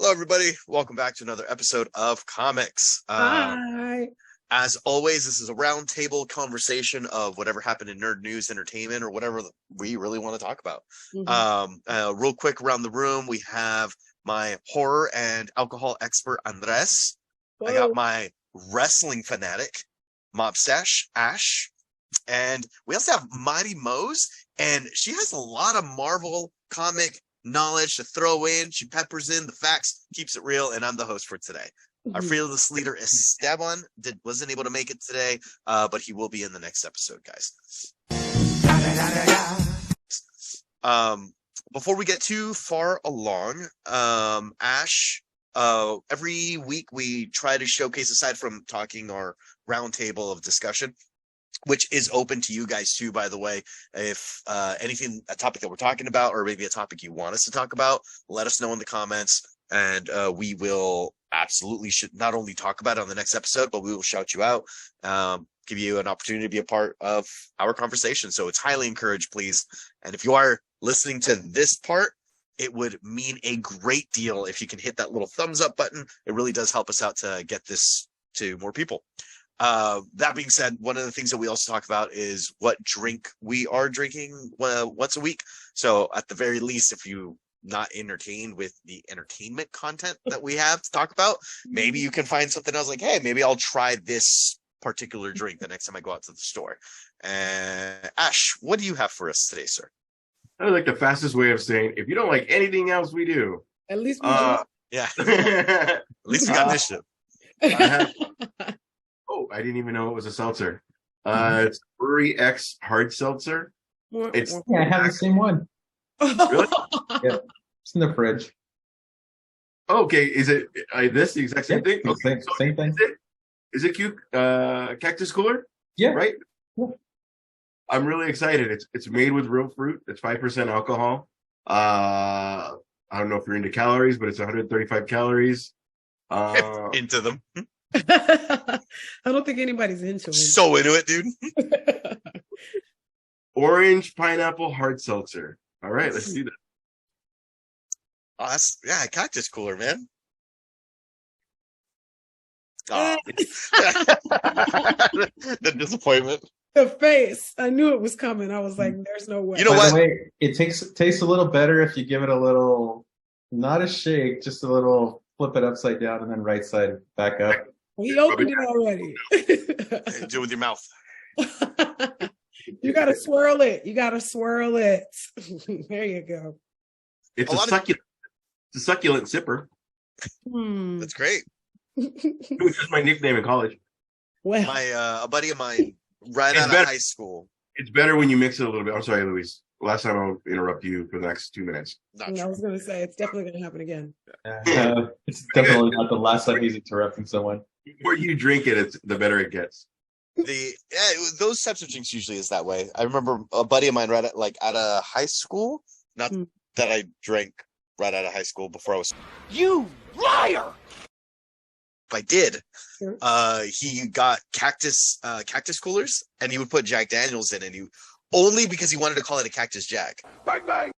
Hello, everybody. Welcome back to another episode of Comix. Hi. As always, this is a roundtable conversation of whatever happened in nerd news, entertainment, or whatever we really want to talk about. Real quick around the room, we have my horror and alcohol expert, Andres. Whoa. I got my wrestling fanatic, Mobstache, Ash. And we also have Mighty Mose, and she has a lot of Marvel comic knowledge to throw in. She peppers in the facts, keeps it real, and I'm the host for today. Our fearless leader, Esteban, wasn't able to make it today, but he will be in the next episode, guys. Before we get too far along, Ash, every week we try to showcase, aside from talking our roundtable of discussion, which is open to you guys too, by the way. If anything, a topic that we're talking about, or maybe a topic you want us to talk about, let us know in the comments, and we will absolutely should not only talk about it on the next episode, but we will shout you out, give you an opportunity to be a part of our conversation. So it's highly encouraged, please. And if you are listening to this part, it would mean a great deal if you can hit that little thumbs up button. It really does help us out to get this to more people. That being said, one of the things that we also talk about is what drink we are drinking once a week. So at the very least, if you not entertained with the entertainment content that we have to talk about, maybe you can find something else like, hey, maybe I'll try this particular drink the next time I go out to the store. Ash, what do you have for us today, sir? I like the fastest way of saying, if you don't like anything else we do, At least we Yeah. At least we got initiative. I didn't even know it was a seltzer. It's Brewery X Hard Seltzer. Yeah, I have the same one. Really? Yeah, it's in the fridge. Okay, is it this the exact same thing? Okay, same thing. Is it cute? Cactus Cooler? Yeah. Right? Yeah. I'm really excited. It's made with real fruit. It's 5% alcohol. I don't know if you're into calories, but it's 135 calories. Into them. I don't think anybody's into it. So into it, dude. Orange pineapple hard seltzer. All right, let's do that. Oh, Cactus Cooler, man. The disappointment. The face. I knew it was coming. I was like, there's no way. You know By what? the way, it tastes a little better if you give it a little, not a shake, just a little flip it upside down and then right side back up. We opened it already. Do it with your mouth. You gotta swirl it. There you go. It's a succulent. It's a succulent sipper. That's great. It was just my nickname in college. Well, A buddy of mine, right out of high school. It's better when you mix it a little bit. I'm sorry, Luis. Last time I'll interrupt you for the next 2 minutes. I was gonna say it's definitely gonna happen again. It's definitely not the last time he's interrupting someone. The more you drink it, the better it gets. Those types of drinks usually is that way. I remember a buddy of mine right out of high school. Not that I drank right out of high school before I was. You liar! If I did, Sure. he got cactus coolers, and he would put Jack Daniels in it. Only because he wanted to call it a Cactus Jack. Bang bang.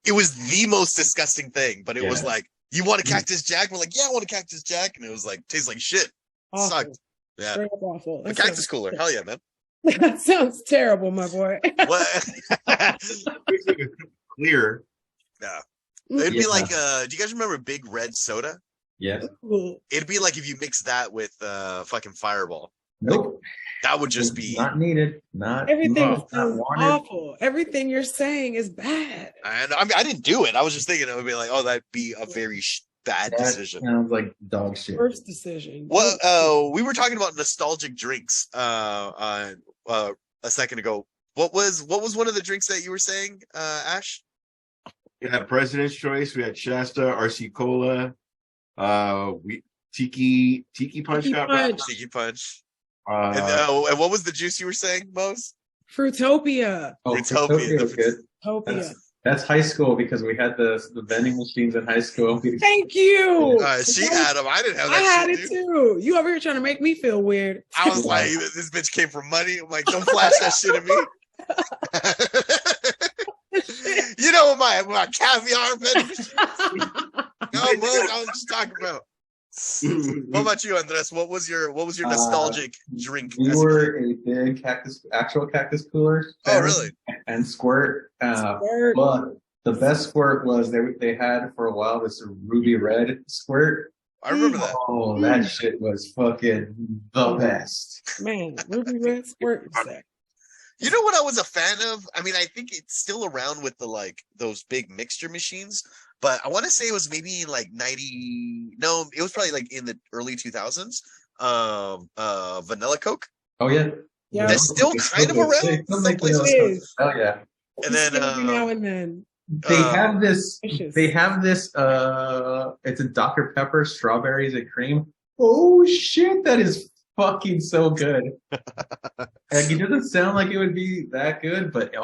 It was the most disgusting thing, but it was like, you want a Cactus Jack? We're like, yeah, I want a Cactus Jack. And it was like, tastes like shit. Awful. Sucked. Yeah. Straight up awful. A Cactus Cooler. Hell yeah, man. That sounds terrible, my boy. What? Clear. Yeah. It'd be like, do you guys remember Big Red Soda? Yeah. It'd be like if you mix that with fucking Fireball. Nope. That would just be not needed. Everything is not awful. Everything you're saying is bad. And I mean, I didn't do it. I was just thinking it would be like, oh, that'd be a very bad decision. Sounds like dog shit. Worst decision. Well, we were talking about nostalgic drinks a second ago. What was one of the drinks that you were saying, Ash? We had President's Choice. We had Shasta, RC Cola. Tiki Punch got back. Tiki Punch. And what was the juice you were saying, Mose? Fruitopia. Oh, Fruitopia was good. Fruitopia. That's high school because we had the vending machines in high school. Thank you. She had them. I didn't have that. I had shit, it too. You over here trying to make me feel weird. I was like, this bitch came from money. I'm like, don't flash that shit at me. You know my caviar vending machines. Oh was just talking about. What about you, Andres? What was your nostalgic drink? We were a big actual cactus cooler. Oh, really? And Squirt. Squirt. But the best Squirt was they had for a while this ruby red Squirt. I remember that. Oh, that shit was fucking the best. Man, Ruby Red Squirt. You know what I was a fan of? I mean, I think it's still around with the like those big mixture machines, but I want to say it was maybe like 90. No, it was probably like in the early 2000s. Vanilla Coke. Oh yeah. Yeah, That's still kind of around. Some places. Oh yeah. And then every now and then. They have this. Delicious. They have this. It's a Dr. Pepper, strawberries and cream. Oh shit, that is fucking so good. Like, it doesn't sound like it would be that good, but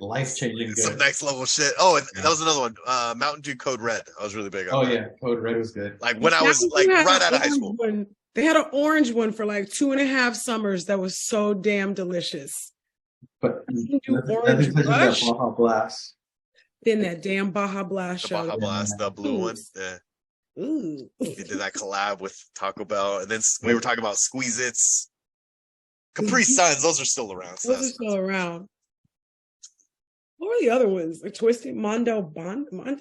life changing good. Some next level shit. Oh, and that was another one. Mountain Dew Code Red. I was really big on. Oh yeah, Code Red was good. Like when I was like right out of high school. They had an orange one for like 2.5 summers that was so damn delicious. But Orange Rush. That Baja Blast. Then that damn Baja Blast The show. Baja Blast, the blue one. Yeah. Ooh. They did that collab with Taco Bell, and then we were talking about Squeeze-Its, Capri Suns. Those are still around. So Those are still around. What were the other ones? Like Twisted Mondo. What were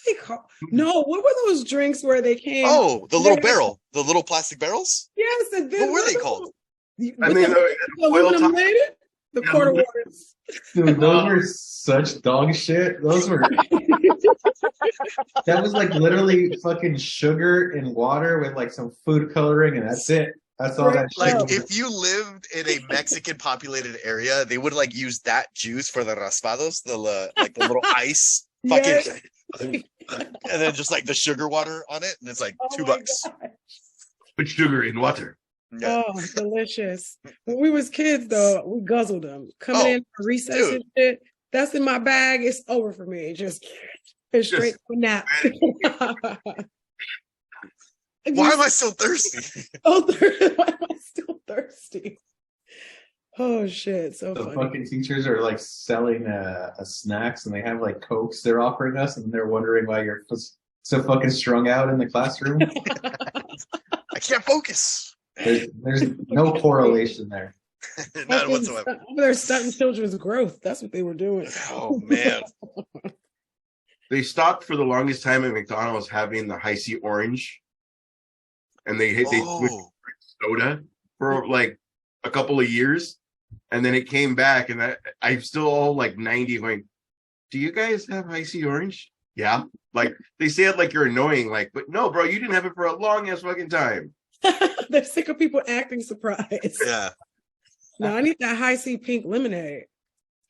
they called? No, what were those drinks where they came? Oh, the little barrel, the little plastic barrels. Yes, and then What were they called? I mean, the aluminum laden? The quarter waters. Dude, those were such dog shit. Those were. That was like literally fucking sugar and water with like some food coloring, and that's it. That's all that shit Like was. if you lived in a Mexican populated area, they would like use that juice for the raspados, the like the little ice, fucking, and then just like the sugar water on it, and it's like $2. God. Put sugar in water. Yeah. Oh, delicious. When we was kids, though, we guzzled them. Coming in for recess and shit, that's in my bag. It's over for me. Just straight for nap. Why am I so thirsty? Oh, why am I still thirsty? Oh shit! So The funny. fucking teachers are like selling snacks, and they have like Cokes they're offering us, and they're wondering why you're so fucking strung out in the classroom. I can't focus. There's no correlation there. None whatsoever. They're stunting children's growth. That's what they were doing. Oh man. They stopped for the longest time at McDonald's having the High C orange, and they switched to soda for like a couple of years, and then it came back, and I'm still all like 90 going, do you guys have High C orange? Yeah. Like they say it like you're annoying, like, but no, bro, you didn't have it for a long ass fucking time. They're sick of people acting surprised. Yeah. No, I need that High C pink lemonade.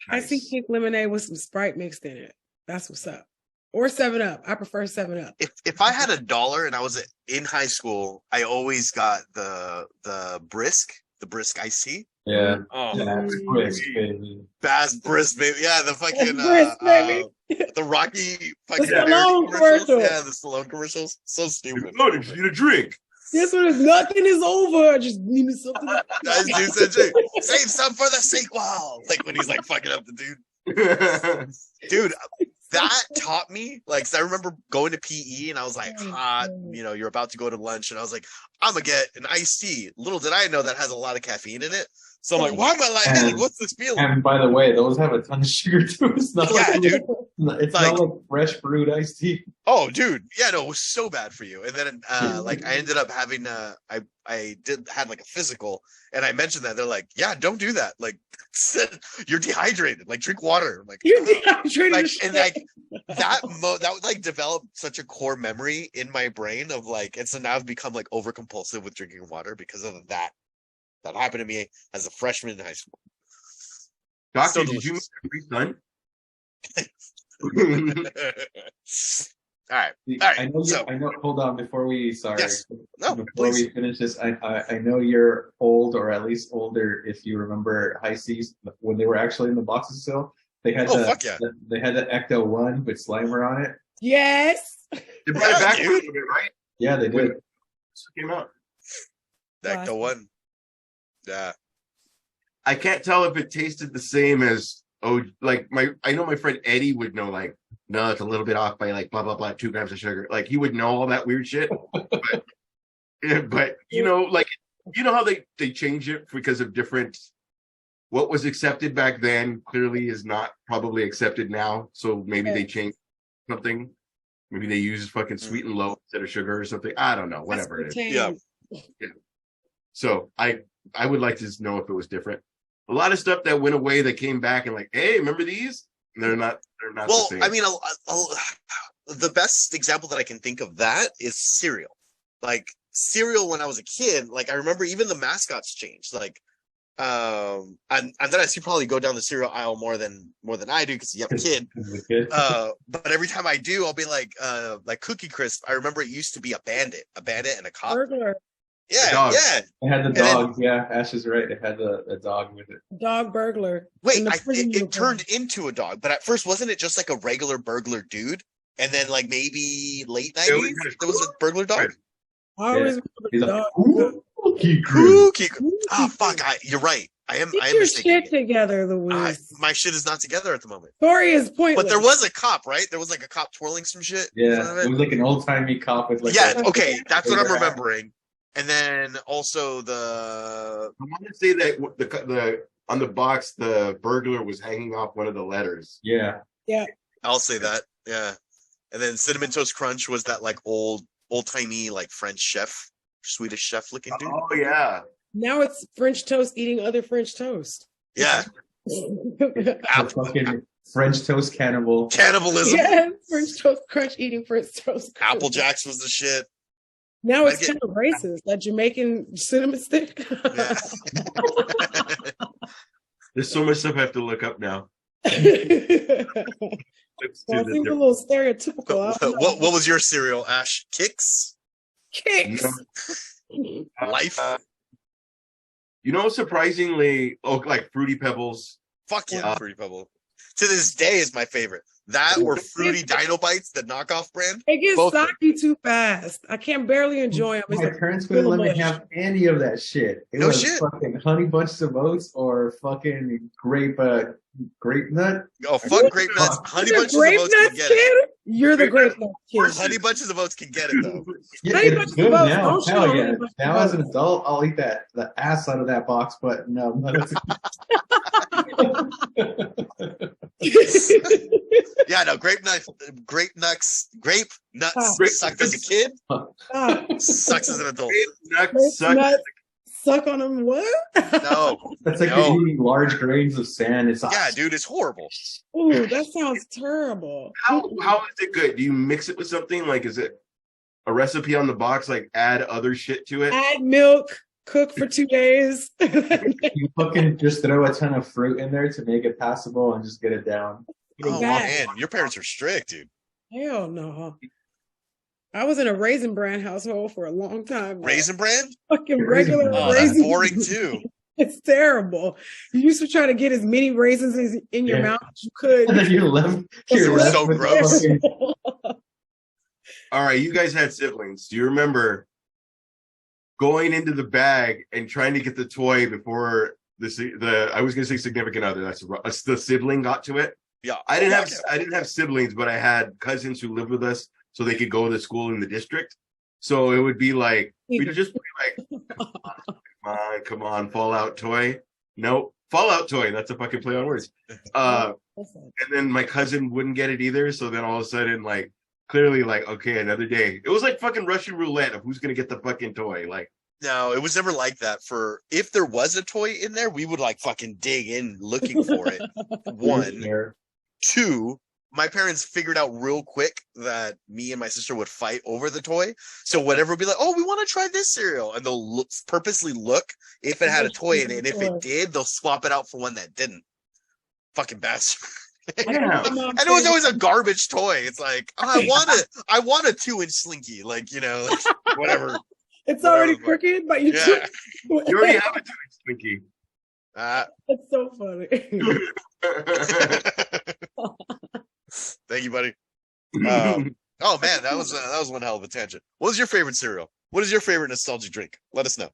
Nice. High C pink lemonade with some Sprite mixed in it. That's what's up. Or 7-Up. I prefer 7-Up. If I had $1 and I was in high school, I always got the brisk iced tea. Yeah. Oh, That's quick, baby. Bass Brisk, baby. Yeah, the fucking Brisk, baby. the Rocky fucking The Stallone commercials. commercial. Yeah, the Stallone commercials. So stupid. Oh, did you need a drink? This one is nothing is over. I just need me something. Guys, dude said, save some for the sequel. Like when he's like fucking up the dude. Dude, that taught me, like, 'cause I remember going to PE and I was like, hot, you're about to go to lunch, and I was like, I'm gonna get an iced tea. Little did I know that has a lot of caffeine in it. So I'm like, why am I lightheaded? What's this feeling? And by the way, those have a ton of sugar too. It's not Yeah, like, dude. It's not like fresh brewed iced tea. Oh, dude. Yeah, no, it was so bad for you. And then, like, I ended up having, I had like a physical, and I mentioned that. They're like, yeah, don't do that. Like, you're dehydrated. Like, drink water. I'm like, You're dehydrated. like, and like that would like develop such a core memory in my brain of like, and so now I've become like over compulsive with drinking water because of that. That happened to me as a freshman in high school. Doctor, So did you delicious. make All right. I know. So- I know. Hold on, before we. Sorry. Yes. No, Before please. we finish this, I know you're old, or at least older, if you remember High Seas when they were actually in the boxes still. They had Fuck yeah. they had the Ecto One with Slimer on it. Yes. They brought it back a dude. little bit, right? Yeah, they When did. it came out. That the one. Yeah. I can't tell if it tasted the same as like I know my friend Eddie would know, like, no, it's a little bit off by like blah blah blah 2 grams of sugar. Like he would know all that weird shit. But you know, like you know how they change it because of different. What was accepted back then clearly is not probably accepted now. So maybe they changed something. Maybe they use fucking sweet and low instead of sugar or something. I don't know. Whatever it is. Yeah. So I would like to know if it was different. A lot of stuff that went away that came back and like, hey, remember these? And they're not. Well, the same. I mean, the best example that I can think of that is cereal. Like cereal when I was a kid, like I remember even the mascots changed. Like, and Andres, you probably go down the cereal aisle more than I do because you have a kid. But every time I do, I'll be like Cookie Crisp. I remember it used to be a bandit and a cop. Burglar. Yeah, yeah. It had the dog. Yeah, Ash is right. It had the dog with it. Dog burglar. Wait, it turned into a dog, but at first wasn't it just like a regular burglar dude? And then like maybe late 90s, there was a burglar dog. I always remember dog. Cookie. Ah, fuck! You're right. I am. Get I am your mistaken. shit together, Louise. My shit is not together at the moment. Story is pointless. But there was a cop, right? There was like a cop twirling some shit. Yeah, it was like an old timey cop with like. Yeah. Okay, that's what I'm remembering. And then also I want to say that the on the box the burglar was hanging off one of the letters. Yeah. Yeah. I'll say that. Yeah. And then Cinnamon Toast Crunch was that like old timey like French chef, Swedish chef looking dude. Oh yeah. Now it's French toast eating other French toast. Yeah. Fucking French toast cannibal. Cannibalism. Yeah, French toast crunch eating French toast. Crunch. Apple Jacks was the shit. Now it's kind of racist. That Jamaican cinnamon stick. Yeah. There's so much stuff I have to look up now. Well, it seems a little stereotypical. What was your cereal, Ash? Kicks? Kicks. Life? You know, surprisingly, like Fruity Pebbles. Fuck yeah, Fruity Pebble. To this day is my favorite. That or Fruity Dino Bites, the knockoff brand. It gets soggy too fast. I can barely enjoy them. My parents wouldn't let me have any of that shit. It was shit. Fucking Honey Bunches of Oats or fucking grape nut. Oh, fuck grape nuts. Honey Bunches of Oats can get it. You're the grape nut kid. Honey Bunches of Oats can get it though. Yeah, it's good now. Hell yeah. Now as an adult, I'll eat the ass out of that box, but no. Yeah, no, grape nuts sucked as a kid. Sucks as an adult. Suck on them what? No. That's like eating large grains of sand. It's yeah, dude, it's horrible. Ooh, that sounds terrible. How is it good? Do you mix it with something? Like, is it a recipe on the box? Like, add other shit to it? Add milk, cook for 2 days. You fucking just throw a ton of fruit in there to make it passable and just get it down. Oh, man, your parents are strict, dude. Hell no. I was in a Raisin Bran household for a long time. Raisin Bran? Fucking regular raisin. That's boring too. It's terrible. You used to try to get as many raisins in your mouth as you could. And then you're left so gross. All right, you guys had siblings. Do you remember going into the bag and trying to get the toy before the I was going to say significant other. That's the sibling got to it. Yeah, I didn't have siblings, but I had cousins who lived with us, so they could go to school in the district. So it would be like we'd just be like, come on, Fallout toy. Nope, Fallout toy. That's a fucking play on words. And then my cousin wouldn't get it either. So then all of a sudden, like, clearly, like, okay, another day. It was like fucking Russian roulette of who's gonna get the fucking toy. Like, no, it was never like that. If there was a toy in there, we would like fucking dig in looking for it. One. Two, my parents figured out real quick that me and my sister would fight over the toy. So whatever would be like, oh, we want to try this cereal. And they'll purposely look if it had a toy in it. And if it did, they'll swap it out for one that didn't. Fucking bastard. Yeah. And it was always a garbage toy. It's like, oh, I want a 2-inch slinky. Like, you know, like, whatever. It's already crooked, but you already have a 2-inch slinky. That's so funny. Thank you, buddy. Oh man, that was one hell of a tangent. What was your favorite cereal? What is your favorite nostalgic drink? Let us know.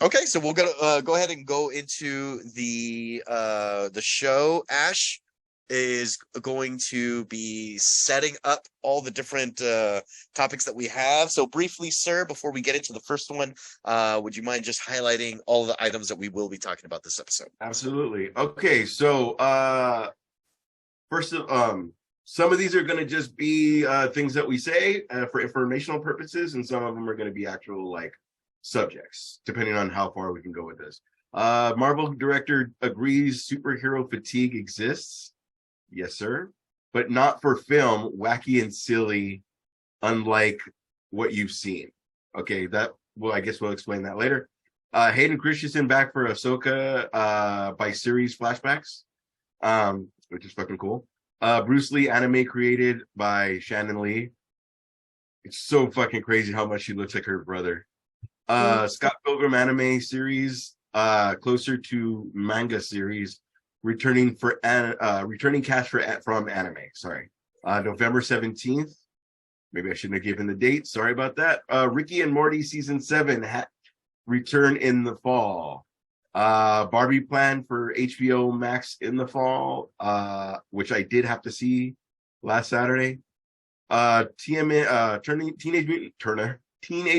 Okay, so we'll go ahead and go into the show. Ash is going to be setting up all the different topics that we have. So briefly, sir, before we get into the first one, would you mind just highlighting all the items that we will be talking about this episode? Absolutely. Okay, so first, some of these are going to just be things that we say for informational purposes, and some of them are going to be actual like subjects, depending on how far we can go with this. Marvel director agrees superhero fatigue exists. Yes, sir. But not for film, wacky and silly, unlike what you've seen. Okay, I guess we'll explain that later. Hayden Christensen back for Ahsoka by series flashbacks, which is fucking cool. Bruce Lee anime created by Shannon Lee. It's so fucking crazy how much she looks like her brother. Scott Pilgrim anime series, closer to manga series, returning cast from anime. Sorry, November 17th. Maybe I shouldn't have given the date. Sorry about that. Ricky and Morty season 7 return in the fall. Barbie plan for HBO Max in the fall, which I did have to see last Saturday. Teenage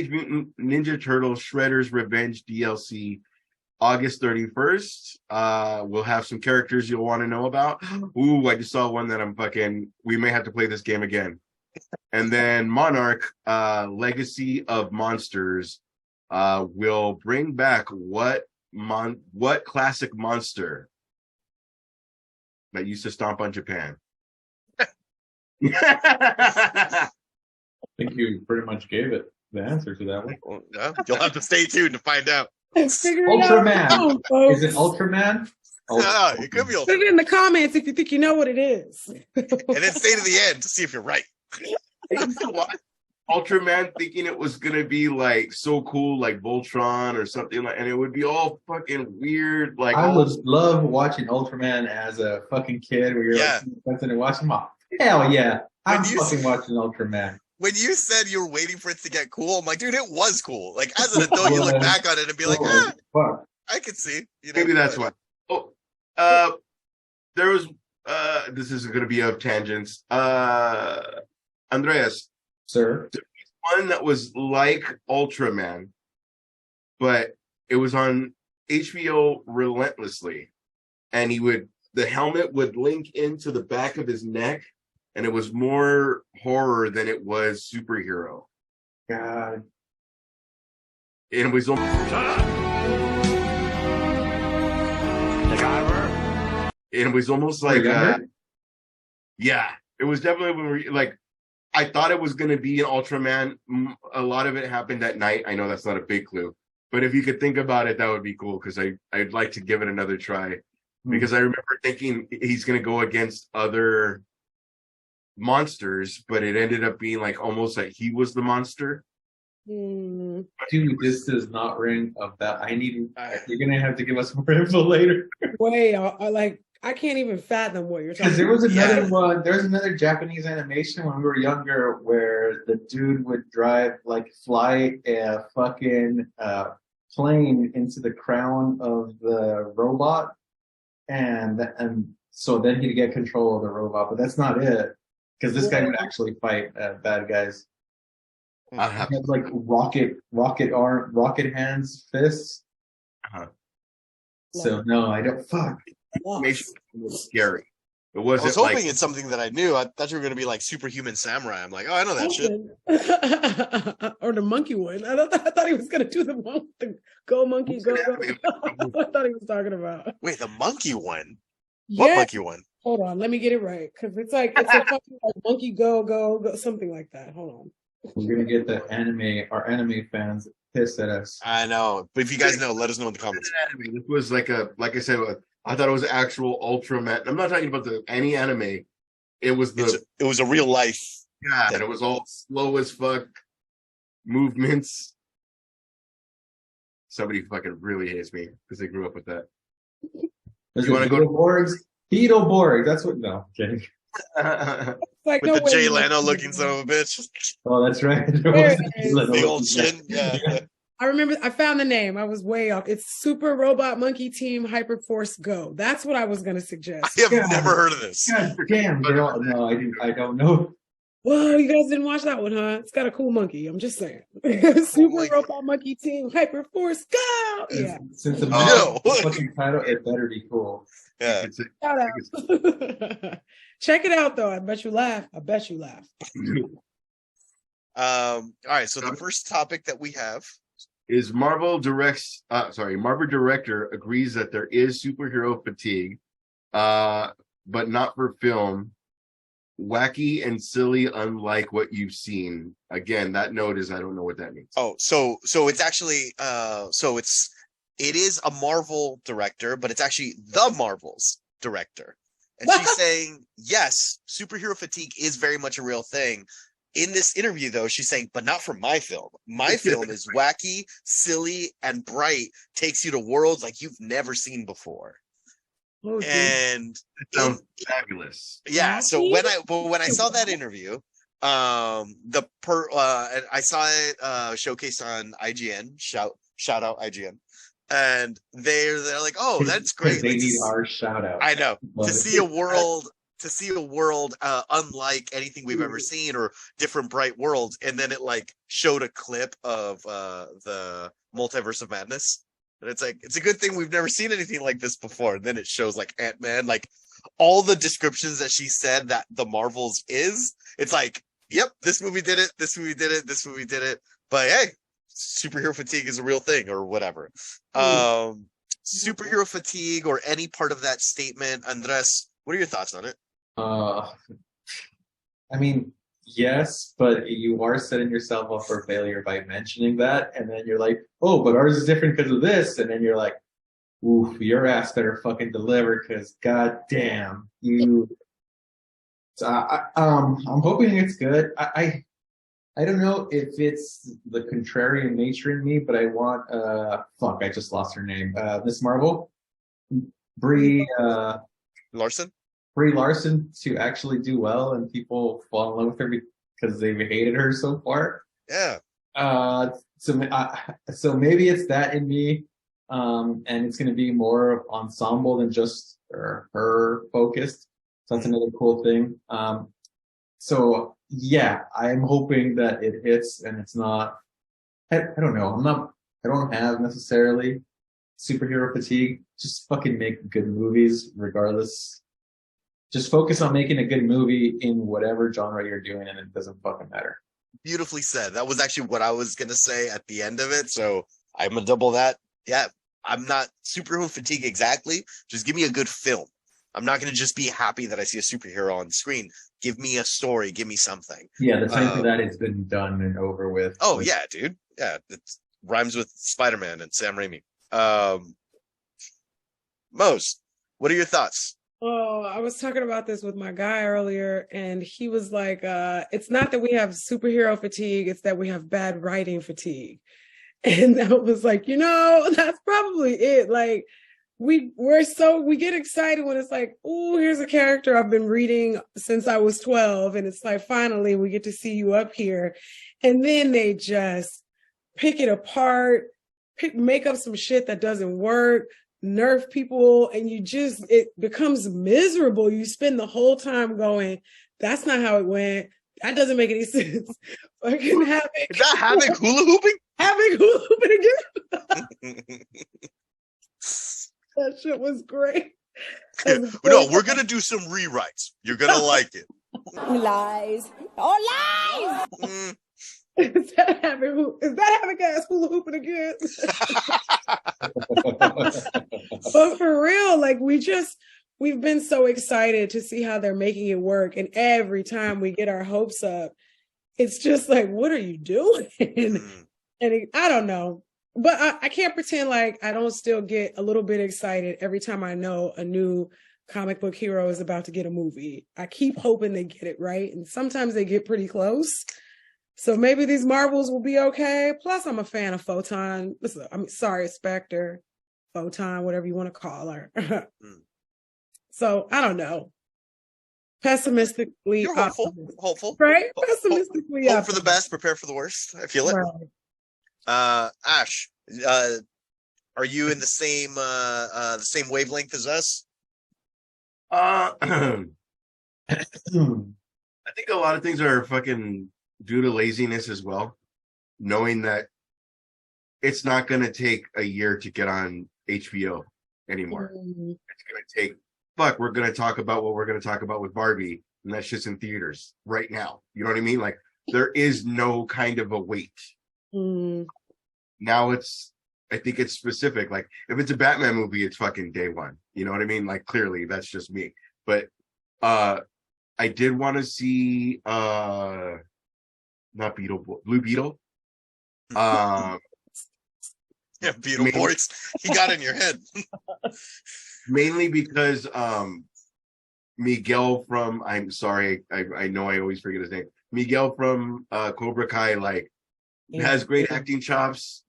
Mutant Ninja Turtles Shredder's Revenge DLC, August 31st. We'll have some characters you'll want to know about. Ooh, I just saw one that we may have to play this game again. And then Monarch, Legacy of Monsters, will bring back what classic monster that used to stomp on Japan? I think you pretty much gave it the answer to that one. Well, yeah, you'll have to stay tuned to find out. Ultraman. Is it Ultraman? No, it could be Put it in the comments if you think you know what it is. And then stay to the end to see if you're right. Ultraman thinking it was gonna be like so cool, like Voltron or something like, and it would be all fucking weird. Like I would love watching Ultraman as a fucking kid, where you're like something and watching them. Hell yeah, I'm fucking watching Ultraman. When you said you were waiting for it to get cool, I'm like, dude, it was cool. Like as an adult, you look back on it and be like, I could see. Maybe that's why. Oh, there was. This is going to be of tangents. Andreas, sir, there was one that was like Ultraman, but it was on HBO relentlessly, and the helmet would link into the back of his neck. And it was more horror than it was superhero. God. And it was almost. Shut up! It was almost like. Yeah. It was definitely when we like. I thought it was going to be an Ultraman. A lot of it happened at night. I know that's not a big clue. But if you could think about it, that would be cool. Because I'd like to give it another try. Because I remember thinking he's going to go against other monsters, but it ended up being like almost like he was the monster. Mm. Dude, this does not ring a bell. You're gonna have to give us more info later. Wait, I can't even fathom what you're talking about. There was another one. There's another Japanese animation when we were younger where the dude would fly a fucking plane into the crown of the robot, and so then he'd get control of the robot. But that's not it. Because this guy would actually fight bad guys. He had like rocket hands, fists. So no, I don't. Fuck. It was scary. It wasn't. I was hoping it's something that I knew. I thought you were going to be like Superhuman Samurai. I'm like, oh, I know that shit. Or the monkey one. I thought he was going to do the one with the go monkey go. I thought he was talking about. Wait, the monkey one. Yeah. What monkey one? Hold on, let me get it right because it's a fucking like monkey go something like that. Hold on. We're gonna get our anime fans pissed at us. I know, but if you guys know, let us know in the comments. This was like I said, I thought it was actual Ultraman. I'm not talking about any anime. It was it was a real life. Yeah, and it was all slow as fuck movements. Somebody fucking really hates me because they grew up with that. You want to go to Borgs? Beetleborg. That's what. No, kidding. Like, with the Jay Leno looking son of a bitch. Oh, that's right. The old chin. Yeah. I remember I found the name. I was way off. It's Super Robot Monkey Team Hyperforce Go. That's what I was going to suggest. I have never heard of this. God damn, girl. No, I don't know. Well, you guys didn't watch that one, huh? It's got a cool monkey. I'm just saying. Super Robot Monkey Team Hyperforce Go. Yeah. Since the fucking title, it better be cool. Yeah. Shout out. Check it out, though. I bet you laugh. All right. So the first topic that we have is Marvel director agrees that there is superhero fatigue, but not for film. Wacky and silly, unlike what you've seen. Again, that note is I don't know what that means. Oh, so it's actually it is a Marvel director, but it's actually the Marvels director. And she's saying, yes, superhero fatigue is very much a real thing. In this interview, though, she's saying, but not for my film. My film is wacky, silly, and bright, takes you to worlds like you've never seen before. Oh, and it sounds fabulous. Yeah. So when I saw that interview, I saw it showcased on IGN. Shout out IGN. And they're like, oh, that's great. They need our shout out. I know. To see a world unlike anything we've ever seen, or different bright worlds. And then it like showed a clip of the Multiverse of Madness. And it's like, it's a good thing we've never seen anything like this before. And then it shows like Ant-Man, like all the descriptions that she said that the Marvels is, it's like, yep, this movie did it, this movie did it, this movie did it. But hey, superhero fatigue is a real thing, or whatever. Superhero fatigue, or any part of that statement, Andres, what are your thoughts on it? I mean, yes, but you are setting yourself up for failure by mentioning that, and then you're like, oh, but ours is different because of this, and then you're like, oof, your ass better fucking deliver, because goddamn, you. So I'm hoping it's good. I don't know if it's the contrarian nature in me, but I want I just lost her name. Miss Marvel, Brie Larson to actually do well, and people fall in love with her because they've hated her so far. Yeah. So maybe it's that in me, and it's going to be more ensemble than just her focused. So that's another cool thing. So yeah, I'm hoping that it hits and it's not. I don't know. I don't have necessarily superhero fatigue. Just fucking make good movies, regardless. Just focus on making a good movie in whatever genre you're doing, and it doesn't fucking matter. Beautifully said. That was actually what I was going to say at the end of it. So I'm going to double that. Yeah, I'm not superhero fatigue exactly. Just give me a good film. I'm not going to just be happy that I see a superhero on screen. Give me a story. Give me something. Yeah, the time for that has been done and over with. Oh, yeah, dude. Yeah, it rhymes with Spider-Man and Sam Raimi. Mose, what are your thoughts? Oh, I was talking about this with my guy earlier, and he was like, it's not that we have superhero fatigue, it's that we have bad writing fatigue. And I was like, that's probably it. Like, we get excited when it's like, oh, here's a character I've been reading since I was 12, and it's like, finally we get to see you up here. And then they just pick it apart, make up some shit that doesn't work, nerf people, and it becomes miserable. You spend the whole time going, that's not how it went. That doesn't make any sense. Fucking Havoc. Is that Havoc hula hooping? Havoc hula hooping again. That shit was great. No, we're gonna do some rewrites. You're gonna like it. Lies. Oh, lies! Is that Havoc ass hula hooping again? But for real, like we've been so excited to see how they're making it work, and every time we get our hopes up, it's just like, what are you doing? And I don't know. But I can't pretend like I don't still get a little bit excited every time I know a new comic book hero is about to get a movie. I keep hoping they get it right. And sometimes they get pretty close. So maybe these Marvels will be okay. Plus, I'm a fan of Photon. Spectre, Photon, whatever you want to call her. So I don't know. Pessimistically, you're hopeful, right? Pessimistically, hope for the best, prepare for the worst. I feel it. Right. Ash, are you in the same wavelength as us? I think a lot of things are fucking due to laziness as well. Knowing that it's not going to take a year to get on HBO anymore. It's going to take, we're going to talk about what we're going to talk about with Barbie, and that's just in theaters right now. You know what I mean? Like, there is no kind of a wait. Now I think it's specific. Like, if it's a Batman movie, it's fucking day one. You know what I mean? Like, clearly, that's just me. But I did want to see not Blue Beetle. Yeah, Beetle Boys. He got in your head. Mainly because Miguel from, I'm sorry, I know I always forget his name. Miguel from Cobra Kai, like, has great acting chops.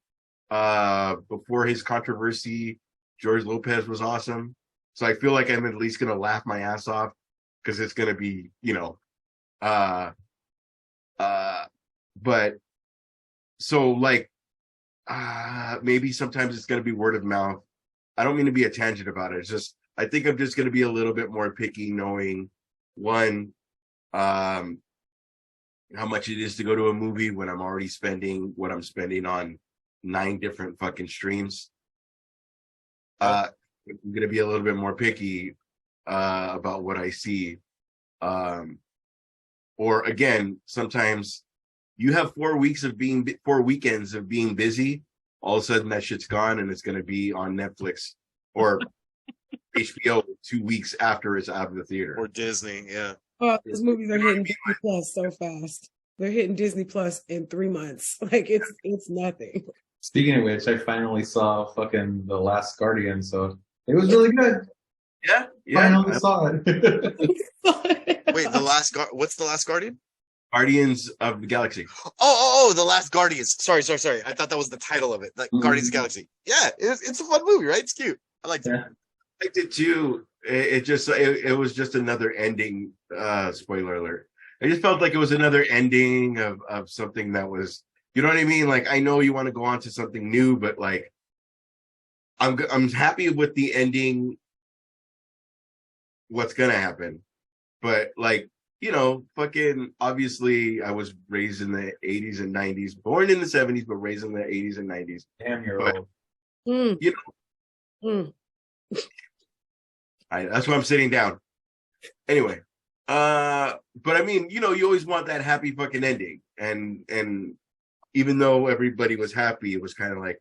Before his controversy, George Lopez was awesome. So I feel like I'm at least gonna laugh my ass off because it's gonna be, but so like maybe sometimes it's gonna be word of mouth. I don't mean to be a tangent about it. It's just I think I'm just gonna be a little bit more picky, knowing one, how much it is to go to a movie when I'm already spending what I'm spending on 9 different fucking streams. I'm gonna be a little bit more picky about what I see. Or again, sometimes you have 4 weekends of being busy. All of a sudden, that shit's gone, and it's gonna be on Netflix or HBO 2 weeks after it's out of the theater. Or Disney, yeah. Oh, those movies are hitting Disney Plus so fast. They're hitting Disney Plus in 3 months. Like it's nothing. Speaking of which, I finally saw fucking The Last Guardian, so it was really good. Yeah. Finally saw it. Wait, what's The Last Guardian? Guardians of the Galaxy. Oh, The Last Guardians. Sorry. I thought that was the title of it. Like Guardians of the Galaxy. Yeah, it's a fun movie, right? It's cute. I liked it. I liked it too. It was just another ending. Spoiler alert. I just felt like it was another ending of something that was, you know what I mean? Like, I know you want to go on to something new, but like, I'm happy with the ending. What's gonna happen? But like, fucking obviously, I was raised in the 80s and 90s, born in the 70s, but raised in the 80s and 90s. Damn, you're but, old. That's why I'm sitting down. Anyway, but I mean, you always want that happy fucking ending, and even though everybody was happy, it was kind of like,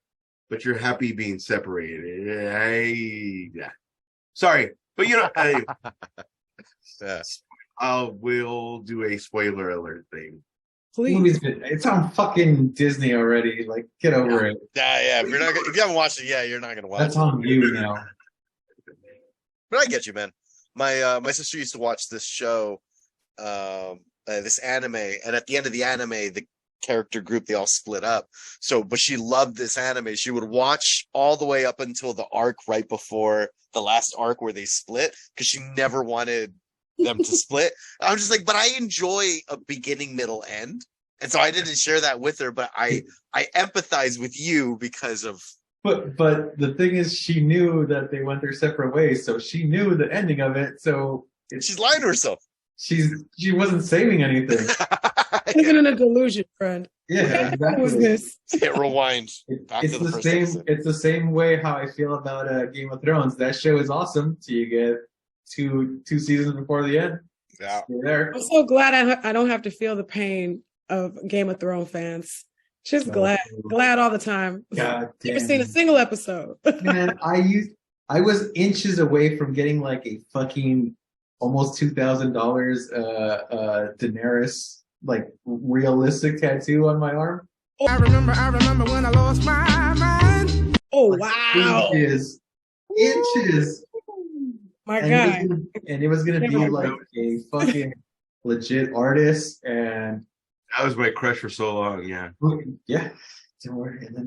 but you're happy being separated. Yeah. Sorry, but we'll do a spoiler alert thing. Please. It's on fucking Disney already. Like, get over it. Yeah. If you haven't watched it, you're not gonna watch it. That's on you now. But I get you, man. My sister used to watch this show, this anime, and at the end of the anime, the character group, they all split up. But she loved this anime. She would watch all the way up until the arc right before the last arc where they split, because she never wanted them to split. I'm just like, but I enjoy a beginning, middle, end. And so I didn't share that with her, but I empathize with you because of. But the thing is, she knew that they went their separate ways, so she knew the ending of it. So she's lying to herself. She wasn't saving anything. Living in a delusion, friend. Yeah, exactly. What was this? Hit rewind. It's the same. Episode. It's the same way how I feel about Game of Thrones. That show is awesome till you get two seasons before the end. Yeah, you're there. I'm so glad I don't have to feel the pain of Game of Thrones fans. Just glad all the time. God damn. Never seen a single episode. Man, I was inches away from getting like a fucking almost $2,000 Daenerys like realistic tattoo on my arm. I remember when I lost my mind. Oh wow! Inches. My God! And it was gonna be like a fucking legit artist, and that was my crush for so long. Yeah. Yeah.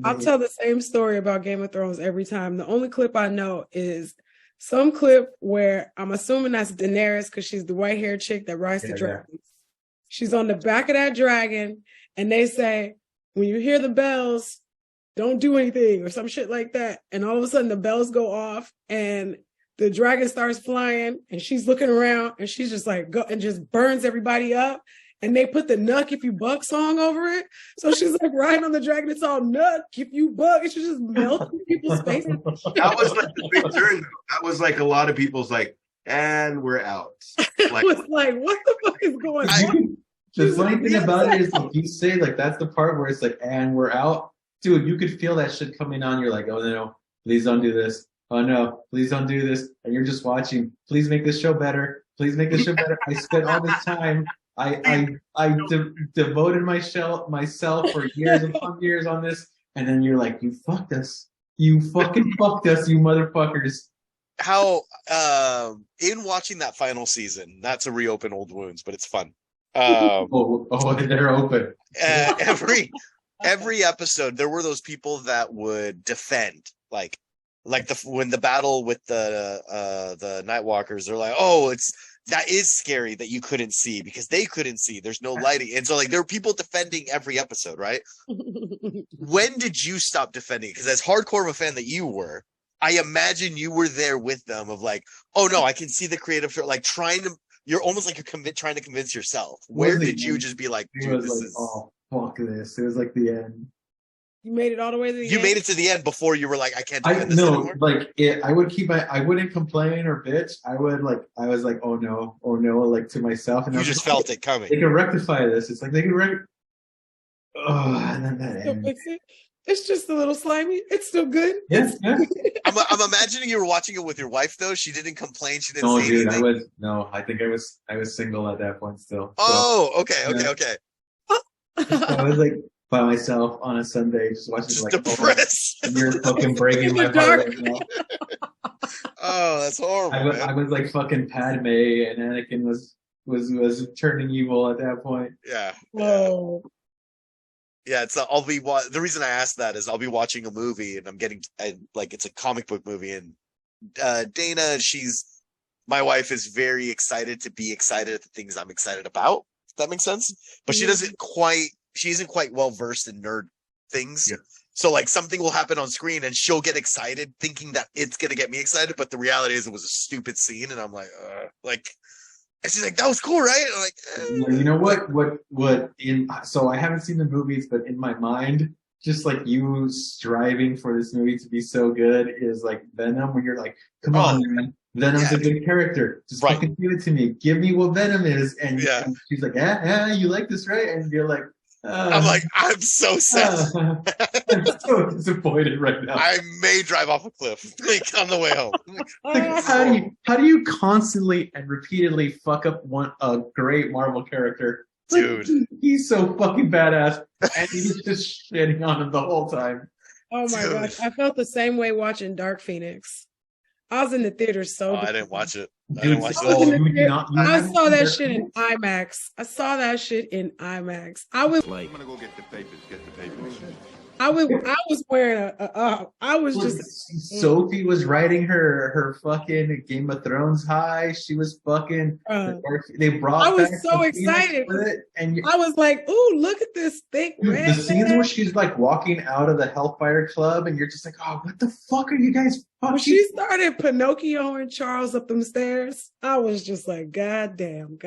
I'll tell the same story about Game of Thrones every time. The only clip I know is some clip where I'm assuming that's Daenerys because she's the white-haired chick that rides the dragons. Yeah. She's on the back of that dragon, and they say, when you hear the bells, don't do anything or some shit like that. And all of a sudden the bells go off and the dragon starts flying and she's looking around and she's just like, go and just burns everybody up. And they put the Nuck If You Buck song over it. So she's like riding on the dragon. It's all Nuck If You Buck. And she's just melting people's faces. That was like the big turn. That was like a lot of people's like, and we're out. Like, it was like, what the fuck is going on? The funny thing about it is, like, you say, like, that's the part where it's like, and we're out. Dude, you could feel that shit coming on. You're like, oh, no, please don't do this. Oh, no, please don't do this. And you're just watching. Please make this show better. Please make this show better. I spent all this time. I devoted myself for years upon years on this. And then you're like, you fucked us. You fucking fucked us, you motherfuckers. How, in watching that final season, not to reopen old wounds, but it's fun. They're open. Every episode, there were those people that would defend, like when the battle with the Nightwalkers, they're like, oh, that is scary that you couldn't see because they couldn't see. There's no lighting, and so like there were people defending every episode, right? When did you stop defending? Because as hardcore of a fan that you were, I imagine you were there with them, of like, oh no, I can see the creative, like you're almost like you're trying to convince yourself. Where did you just be like, dude, this is... Oh, fuck this. It was like the end. You made it all the way to the end? You made it to the end before you were like, I can't defend this anymore? Like, I wouldn't complain or bitch. I was like, oh no, like to myself. And you just felt it coming. They can rectify this. It's like, they can and then that ends. It's just a little slimy. It's still good. Yeah. I'm imagining you were watching it with your wife though. She didn't complain. She didn't say anything. I think I was single at that point still. Oh, so, okay. I was like by myself on a Sunday, just watching just like depressed. You're fucking breaking my heart right now. Oh, that's horrible. I was like fucking Padme, and Anakin was turning evil at that point. Yeah. Whoa. Yeah, the reason I asked that is I'll be watching a movie and it's a comic book movie, and Dana, my wife is very excited to be excited at the things I'm excited about. If that makes sense. But she isn't quite well versed in nerd things. Yeah. So like something will happen on screen and she'll get excited thinking that it's gonna get me excited, but the reality is it was a stupid scene, and I'm like, and she's like, that was cool, right? I'm like, You know what so I haven't seen the movies, but in my mind, just like you striving for this movie to be so good is like Venom, when you're like, come on, man, Venom's a good character. Just fucking give it to me. Give me what Venom is. And she's like, yeah, you like this, right? And you're like, I'm like, I'm so sad. I'm so disappointed right now. I may drive off a cliff on the way home. Like, how do you constantly and repeatedly fuck up a great Marvel character? Dude, he's so fucking badass, and he's just shitting on him the whole time. Oh my gosh, I felt the same way watching Dark Phoenix. I was in the theater I didn't watch it. I saw that shit in IMAX. I was I'm gonna go get the papers. I was wearing Sophie was riding her fucking Game of Thrones high. She was fucking. They brought. I was so excited, and I was like, "Ooh, look at this thick red." The scenes where she's like walking out of the Hellfire Club, and you're just like, "Oh, what the fuck are you guys?" When she started Pinocchio and Charles up them stairs, I was just like, God damn,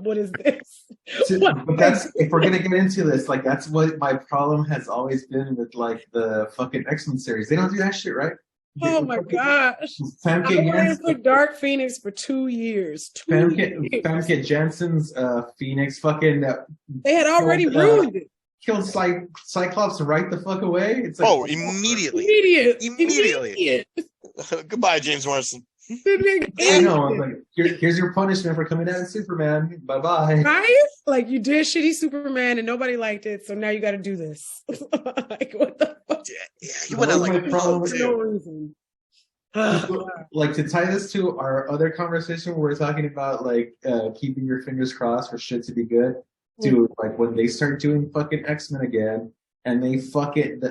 what is this? But that's, if we're gonna get into this, like that's what my problem has always been with like the fucking X-Men series. They don't do that shit, right? Oh my gosh! I waited for Dark Phoenix for 2 years. Famke Jensen's Phoenix fucking. They had already ruined it. Killed Cyclops right the fuck away. It's like, immediately. Goodbye, James Morrison. I know. I'm like, here's your punishment for coming out as Superman. Bye bye. Right? Like you did shitty Superman and nobody liked it, so now you got to do this. Like what the fuck? Yeah, you went out like for no reason. Like to tie this to our other conversation where we're talking about like keeping your fingers crossed for shit to be good. Dude, like when they start doing fucking X-Men again and they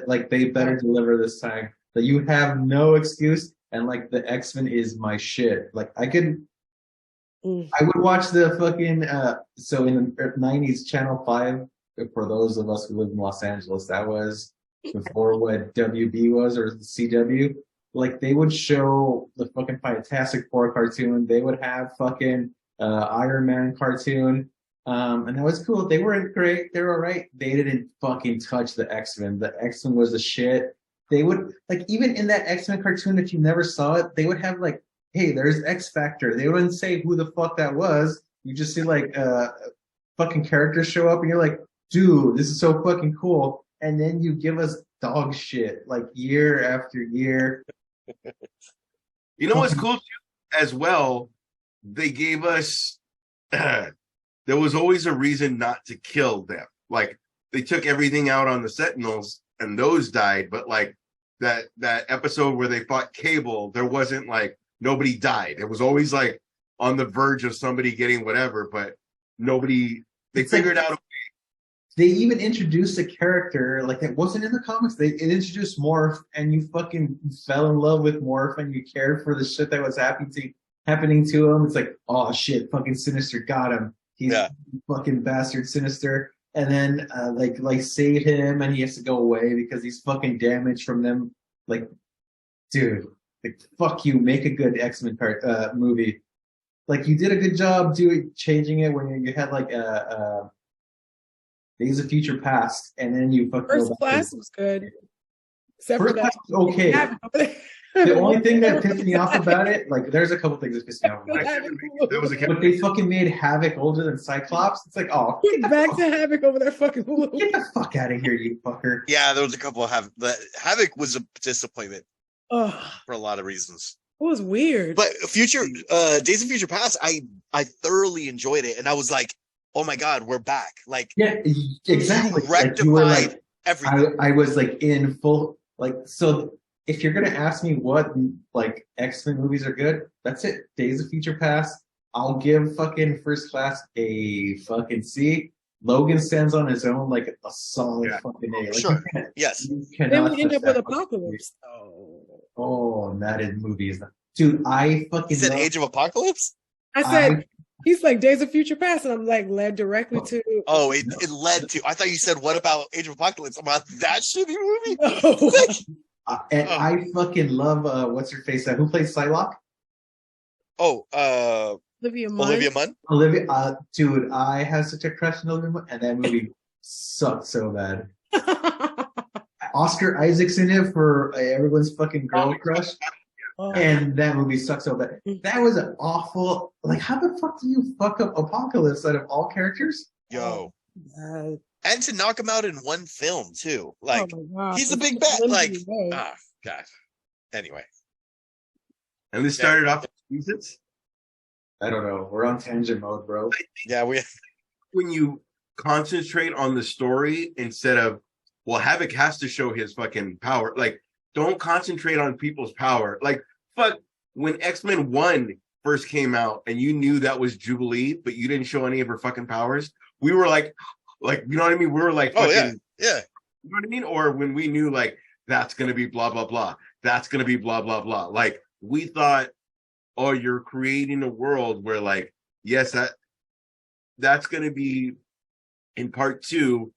like they better deliver this time. That you have no excuse, and like the X-Men is my shit. Like I would watch the fucking so in the 90s Channel 5, for those of us who live in Los Angeles, that was before what WB was or the CW. Like they would show the fucking Fantastic Four cartoon. They would have fucking Iron Man cartoon. And that was cool. They weren't great. They were alright. They didn't fucking touch the X-Men. The X-Men was the shit. They would like even in that X-Men cartoon, if you never saw it, they would have like, hey, there's X Factor. They wouldn't say who the fuck that was. You just see like fucking characters show up and you're like, dude, this is so fucking cool. And then you give us dog shit like year after year. You know what's cool too, as well? They gave us there was always a reason not to kill them. Like they took everything out on the Sentinels and those died, but like that episode where they fought Cable, there wasn't like nobody died. It was always like on the verge of somebody getting whatever, but nobody. They figured out a way. They even introduced a character like that wasn't in the comics. It introduced Morph, and you fucking fell in love with Morph, and you cared for the shit that was happening to him. It's like, oh shit, fucking Sinister got him. He's fucking bastard Sinister. And then like save him, and he has to go away because he's fucking damaged from them. Like, dude, like fuck you. Make a good X-Men movie. Like you did a good job changing it when you had like Days of Future Past, and then you fucking First Class was good. Except First for Class that. was okay. The only thing that pissed me off about it, like, there's a couple things that pissed me off about it. There was a But they fucking made Havoc older than Cyclops. It's like, oh, Get back to Havoc over there, fucking blue. get the fuck out of here, you fucker. Yeah, there was a couple of Havoc was a disappointment Oh, for a lot of reasons. it was weird. But Days of Future Past, I thoroughly enjoyed it, and I was like, oh my god, we're back! Like, Yeah, exactly. you Like, rectified you were like, everything. I was like in full, like, so if you're gonna ask me what like X-Men movies are good, that's it. Days of Future Past. I'll give fucking First Class a fucking C. Logan stands on his own like a solid fucking A. Like, Sure. Yes. you Then cannot we end touch up with that. Apocalypse. Oh, that is movie is not. Dude, I fucking You said love- Age of Apocalypse? I said he's like Days of Future Past, and I'm like led directly to. Oh, it led to. I thought you said, what about Age of Apocalypse? About that shitty movie? No. And I fucking love what's her face? Who plays Psylocke? Olivia Munn. Olivia Munn? Olivia. Dude, I have such a crush on Olivia Munn, and that movie sucked so bad. Oscar Isaac's in it for everyone's fucking girl crush, Oh. and that movie sucks so bad. That was an awful. Like, how the fuck do you fuck up Apocalypse out of all characters? Yo. God. And to knock him out in one film, too. Like, Oh my gosh. he's a big bet. Like, God. Anyway. And this started off with seasons. I don't know. We're on tangent mode, bro. Yeah, When you concentrate on the story instead of, well, Havoc has to show his fucking power. Like, don't concentrate on people's power. Like, fuck, when X-Men 1 first came out and you knew that was Jubilee, but you didn't show any of her fucking powers, we were like, you know what I mean? We were like, oh, fucking, yeah. You know what I mean? Or when we knew, like, that's going to be blah, blah, blah. That's going to be blah, blah, blah. Like, we thought, oh, you're creating a world where, like, yes, that's going to be in part 2,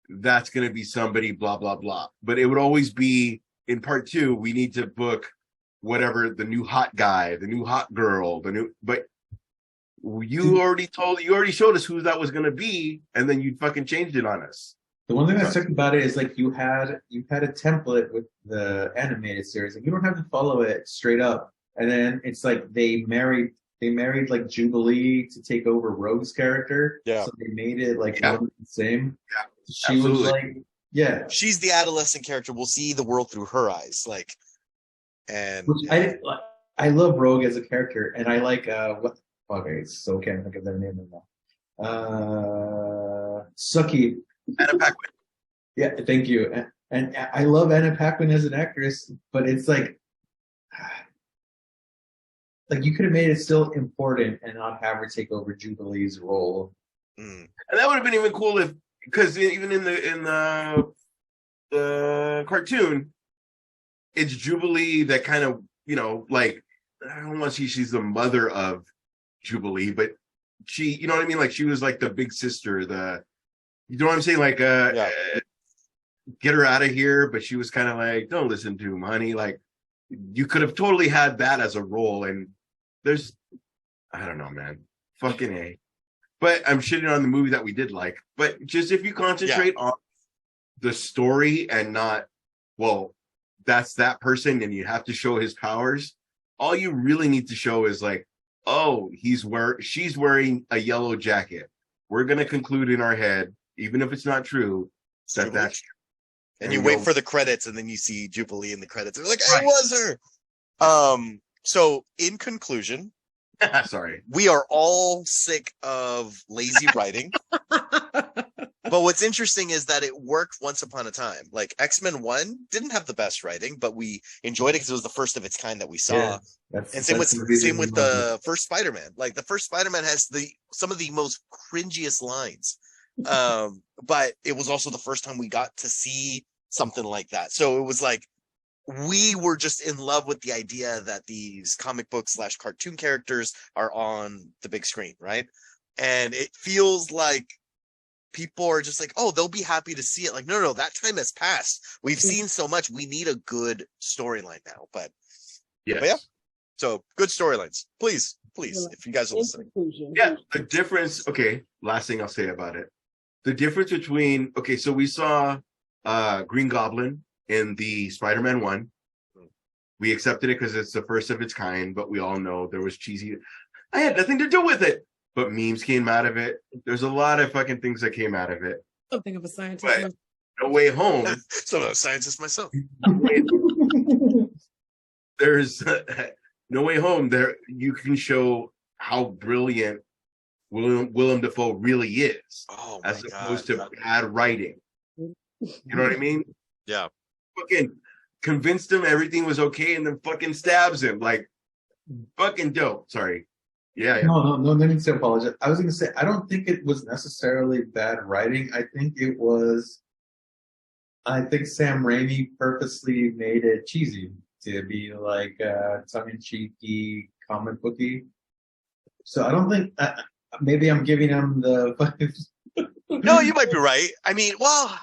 that's going to be somebody, blah, blah, blah. But it would always be in part 2, we need to book whatever, the new hot guy, the new hot girl, but you already showed us who that was going to be, and then you fucking changed it on us. The one thing that sucked about it is like you had a template with the animated series, and you don't have to follow it straight up. And then it's like they married like Jubilee to take over Rogue's character. Yeah. So they made it like one and the same. Yeah. She Absolutely. was like, yeah. She's the adolescent character. We'll see the world through her eyes. Like, and Which I love Rogue as a character, and I like okay, so can't think of their name right now. Suki. Anna Paquin. Yeah, thank you. And I love Anna Paquin as an actress, but it's like you could have made it still important and not have her take over Jubilee's role. mm, And that would have been even cool because even in the cartoon, it's Jubilee that kind of, you know, like, I don't want to see she's the mother of Jubilee, but she, you know what I mean? Like, she was like the big sister, you know what I'm saying? Like, Yeah. get her out of here, but she was kind of like, don't listen to him, honey. Like, you could have totally had that as a role. And there's, I don't know, man. Fucking A. But I'm shitting on the movie that we did like. But just if you concentrate on the story and not, well, that's that person and you have to show his powers, all you really need to show is like, oh, she's wearing a yellow jacket. We're going to conclude in our head, even if it's not true, that that's true. And you wait for the credits, and then you see Jubilee in the credits. It's like, it was her. So in conclusion, sorry, we are all sick of lazy writing. But what's interesting is that it worked once upon a time. Like X-Men 1 didn't have the best writing, but we enjoyed it because it was the first of its kind that we saw. And same with the first Spider-Man. Like the first Spider-Man has some of the most cringiest lines. But it was also the first time we got to see something like that. So it was like we were just in love with the idea that these comic book / cartoon characters are on the big screen, right? And it feels like people are just like, oh, they'll be happy to see it. Like, no, that time has passed. We've seen so much. We need a good storyline now. But yeah. So good storylines. Please, if you guys are listening. Yeah, the difference, okay, last thing I'll say about it. The difference between, okay, so we saw Green Goblin in the Spider-Man 1. We accepted it because it's the first of its kind, but we all know there was cheesy. I had nothing to do with it. But memes came out of it. There's a lot of fucking things that came out of it. Something of a scientist. But No Way Home. So I'm a scientist myself. There's No Way Home. There you can show how brilliant Willem Dafoe really is, as opposed to bad writing. You know what I mean? Yeah. Fucking convinced him everything was okay, and then fucking stabs him. Like fucking dope. Sorry. Yeah. No need to apologize. I was going to say, I don't think it was necessarily bad writing. I think Sam Raimi purposely made it cheesy to be like tongue-in-cheeky, comic booky. So I don't think, maybe I'm giving him the No, you might be right. I mean, well,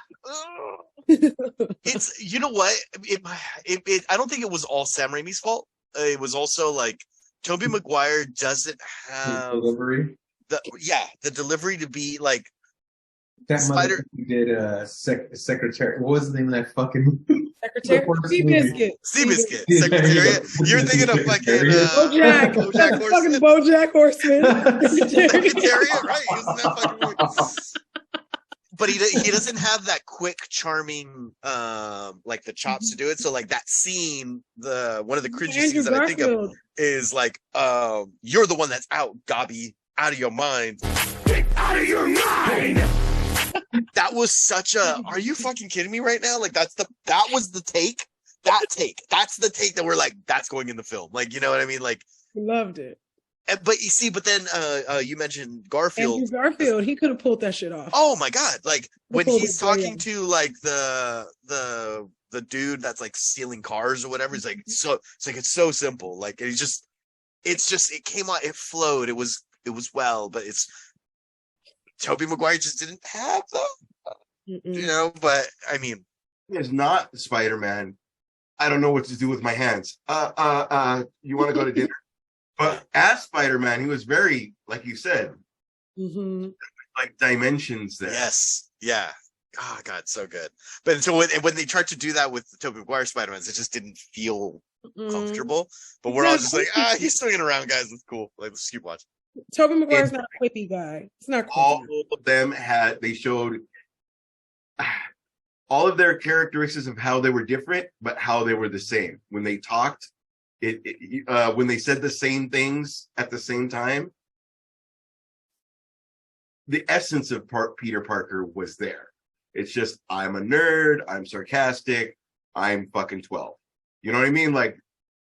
it's, you know what? I don't think it was all Sam Raimi's fault. It was also like, Tobey Maguire doesn't have delivery. The delivery to be like that Spider did secretary. What was the name of that fucking secretary? Seabiscuit. Secretariat. You're thinking of fucking BoJack Horseman. Fucking BoJack Horseman. Secretariat, right? Isn't that fucking weird? But he doesn't have that quick, charming, like the chops to do it. So like that scene, one of the cringy scenes that I think of is like, you're the one that's out, Gobby, out of your mind. Get out of your mind! That was such a, are you fucking kidding me right now? Like that was the take. That's the take that we're like, that's going in the film. Like, you know what I mean? Like, we loved it. But you see, then you mentioned Garfield. Andrew Garfield, he could have pulled that shit off. Oh my god! Like when he's talking to like the dude that's like stealing cars or whatever, it's like it's so simple. Like it came out, it flowed. It was well, but Tobey Maguire just didn't have them, you know. But I mean, it's not Spider-Man. I don't know what to do with my hands. You want to go to dinner? But as Spider-Man, he was very, like you said, like dimensions there. Yes. Yeah. Oh, God, so good. But so when they tried to do that with the Tobey Maguire Spider-Man, it just didn't feel comfortable. But we're all just like, he's swinging around, guys. It's cool. Like, let's keep watching. Tobey Maguire's not a quippy guy. It's not quippy. All of them they showed all of their characteristics of how they were different, but how they were the same. When they talked, when they said the same things at the same time, the essence of Peter Parker was there. It's just, I'm a nerd, I'm sarcastic, I'm fucking 12. You know what I mean? Like,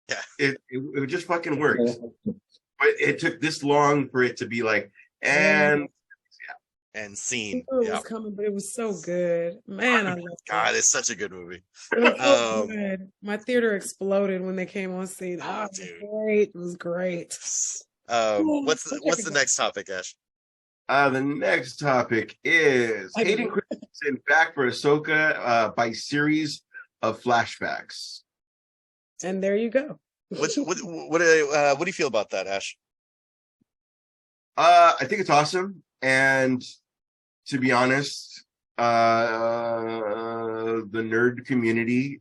yeah, it just fucking works. But it took this long for it to be like, and scene. It was coming, but it was so good. Man, I love it. God, it's such a good movie. It was so good. My theater exploded when they came on scene. It was great. What's the next topic, Ash? The next topic is hating critics in back for Ahsoka by series of flashbacks. And there you go. What do you feel about that, Ash? I think it's awesome, and to be honest, the nerd community,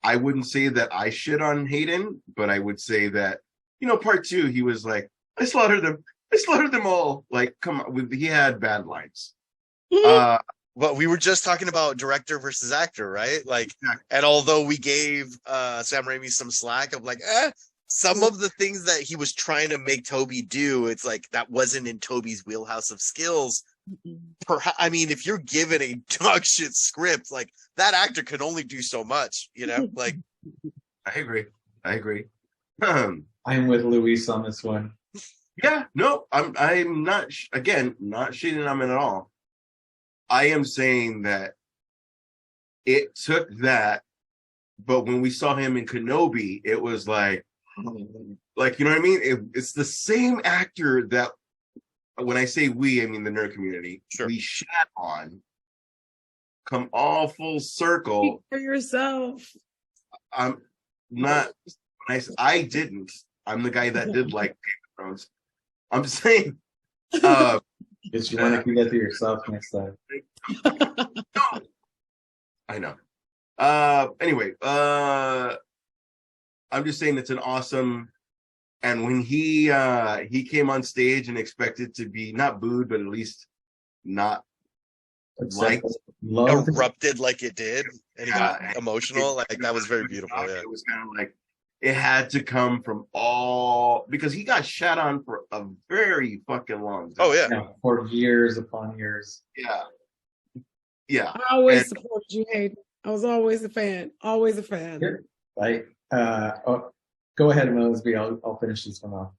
I wouldn't say that I shit on Hayden, but I would say that, part 2, he was like, I slaughtered them all. Like, come on, he had bad lines. But we were just talking about director versus actor, right? Like, and although we gave Sam Raimi some slack of like, some of the things that he was trying to make Toby do, it's like that wasn't in Toby's wheelhouse of skills. Perhaps, I mean, if you're given a dog shit script, like that actor can only do so much, Like, I agree. I'm with Luis on this one. Yeah, no, I'm not not shitting on him at all. I am saying that it took that, but when we saw him in Kenobi, it was like, you know what I mean? It's the same actor that, when I say we, I mean the nerd community, sure, we shat on, come all full circle. Speak for yourself. I'm not, I didn't. I'm the guy that did like Game of Thrones. I'm just saying. Guess you want to keep that to yourself next time. I know. Anyway, I'm just saying it's an awesome. And when he came on stage and expected to be not booed, but at least not liked, erupted like it did, and he got emotional, like that was very beautiful. Yeah. It was kind of like it had to come from all, because he got shat on for a very fucking long time. Oh yeah, for years upon years. Yeah. I always supported you, Hayden. I was always a fan. Always a fan. Sure. Go ahead, Mosby. I'll finish this one off.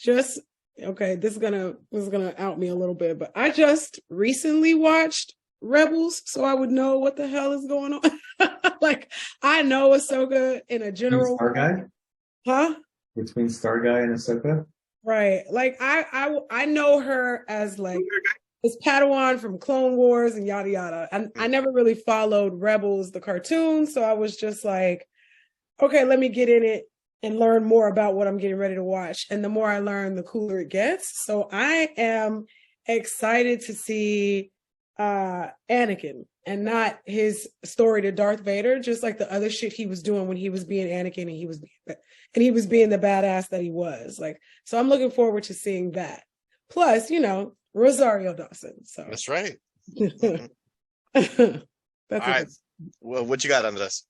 This is gonna out me a little bit, but I just recently watched Rebels, so I would know what the hell is going on. Like, I know Ahsoka in a general. Star Guy? Huh? Between Star Guy and Ahsoka? Right. Like, I know her as like this Padawan from Clone Wars and yada yada. And I never really followed Rebels, the cartoon, so I was just like, okay, let me get in it and learn more about what I'm getting ready to watch. And the more I learn, the cooler it gets. So I am excited to see Anakin and not his story to Darth Vader, just like the other shit he was doing when he was being Anakin and he was being the badass that he was. Like, so I'm looking forward to seeing that. Plus, Rosario Dawson. So that's right. That's all right. Well, what you got on this?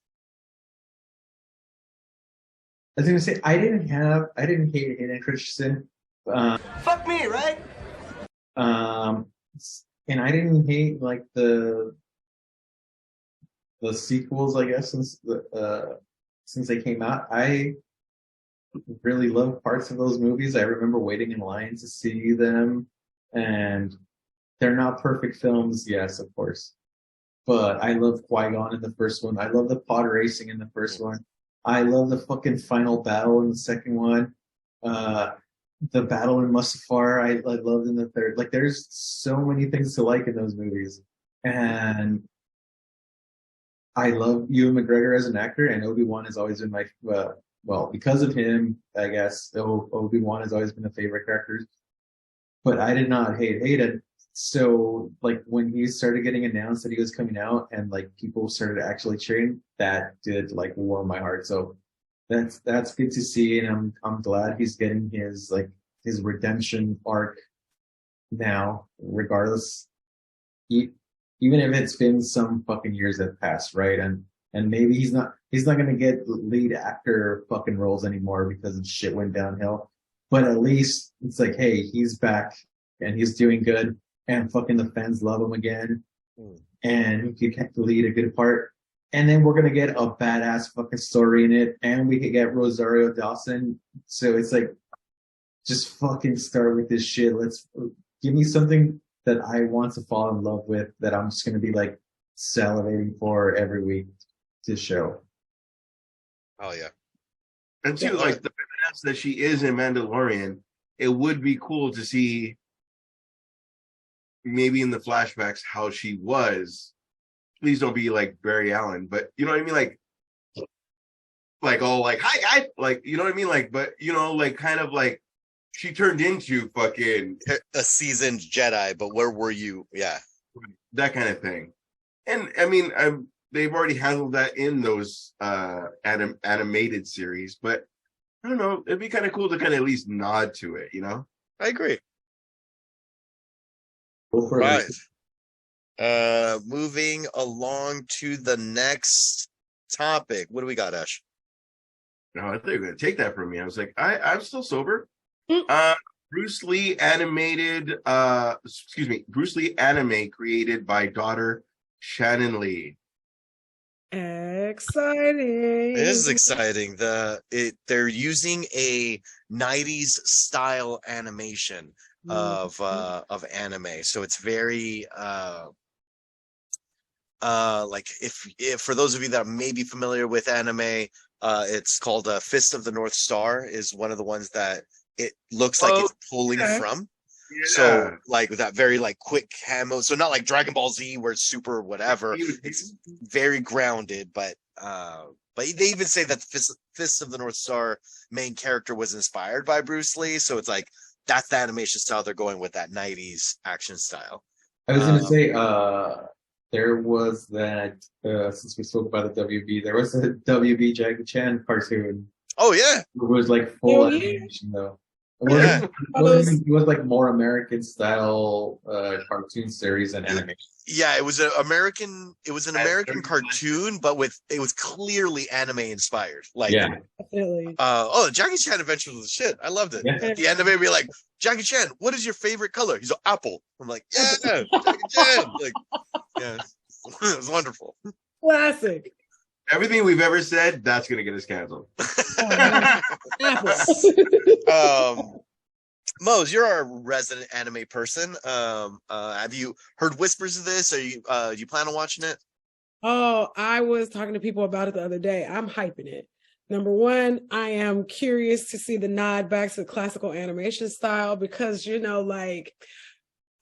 I was gonna say I didn't hate Hayden Christensen. Fuck me, right? And I didn't hate like the sequels, I guess, since they came out. I really love parts of those movies. I remember waiting in line to see them, and they're not perfect films, yes, of course. But I love Qui-Gon in the first one. I love the pod racing in the first one. I love the fucking final battle in the second one. The battle in Mustafar, I loved in the third. Like, there's so many things to like in those movies. And I love Ewan McGregor as an actor, and Obi-Wan has always been my, because of him, I guess, Obi-Wan has always been a favorite character. But I did not hate Hayden. So, like, when he started getting announced that he was coming out and, like, people started actually cheering, that did, like, warm my heart. So that's good to see, and I'm glad he's getting his redemption arc now, regardless. Even if it's been some fucking years that passed, right? And maybe he's not gonna get lead actor fucking roles anymore because shit went downhill. But at least it's like, hey, he's back and he's doing good, and fucking the fans love him again, and he can lead a good part. And then we're gonna get a badass fucking story in it, and we could get Rosario Dawson. So it's like, just fucking start with this shit. Let's give me something that I want to fall in love with, that I'm just gonna be like salivating for every week to show. Oh yeah. And too, like, the badass that she is in Mandalorian, it would be cool to see maybe in the flashbacks how she was. Please don't be like Barry Allen, but you know what I mean, like all like hi guys, like you know what I mean, like but you know like kind of like she turned into fucking a seasoned Jedi, but where were you? Yeah, that kind of thing. And I mean, they've already handled that in those animated series, but I don't know. It'd be kind of cool to kind of at least nod to it, you know? I agree. Go for it. Right. Moving along to the next topic. What do we got, Ash? No, I thought you were gonna take that from me. I was like, I'm still sober. Mm. Bruce Lee animated, Bruce Lee anime created by daughter Shannon Lee. Exciting. It is exciting. They're using a 90s style animation of anime. So it's very like if for those of you that may be familiar with anime, it's called Fist of the North Star is one of the ones that it looks like it's pulling from. Yeah. So like with that very like quick camo, so not like Dragon Ball Z where it's super whatever. It's very grounded, but they even say that the Fist of the North Star main character was inspired by Bruce Lee, so it's like that's the animation style they're going with, that 90s action style. I was gonna say, there was that since we spoke about the WB, there was a WB Jackie Chan cartoon. Oh yeah, It was like full animation though. Yeah. It was like more American style cartoon series and animation. Yeah, it was an American cartoon, but it was clearly anime inspired. Like, yeah, Definitely. Jackie Chan Adventures was the shit. I loved it. Yeah. At the end of it, be like, Jackie Chan, what is your favorite color? He's like, apple. I'm like, yeah, Jackie Chan. Like, yeah, it was wonderful. Classic. Everything we've ever said, that's gonna get us canceled. Mose, you're our resident anime person. Have you heard whispers of this? Are you do you plan on watching it? Oh, I was talking to people about it the other day. I'm hyping it. Number one, I am curious to see the nod back to the classical animation style because, you know, like,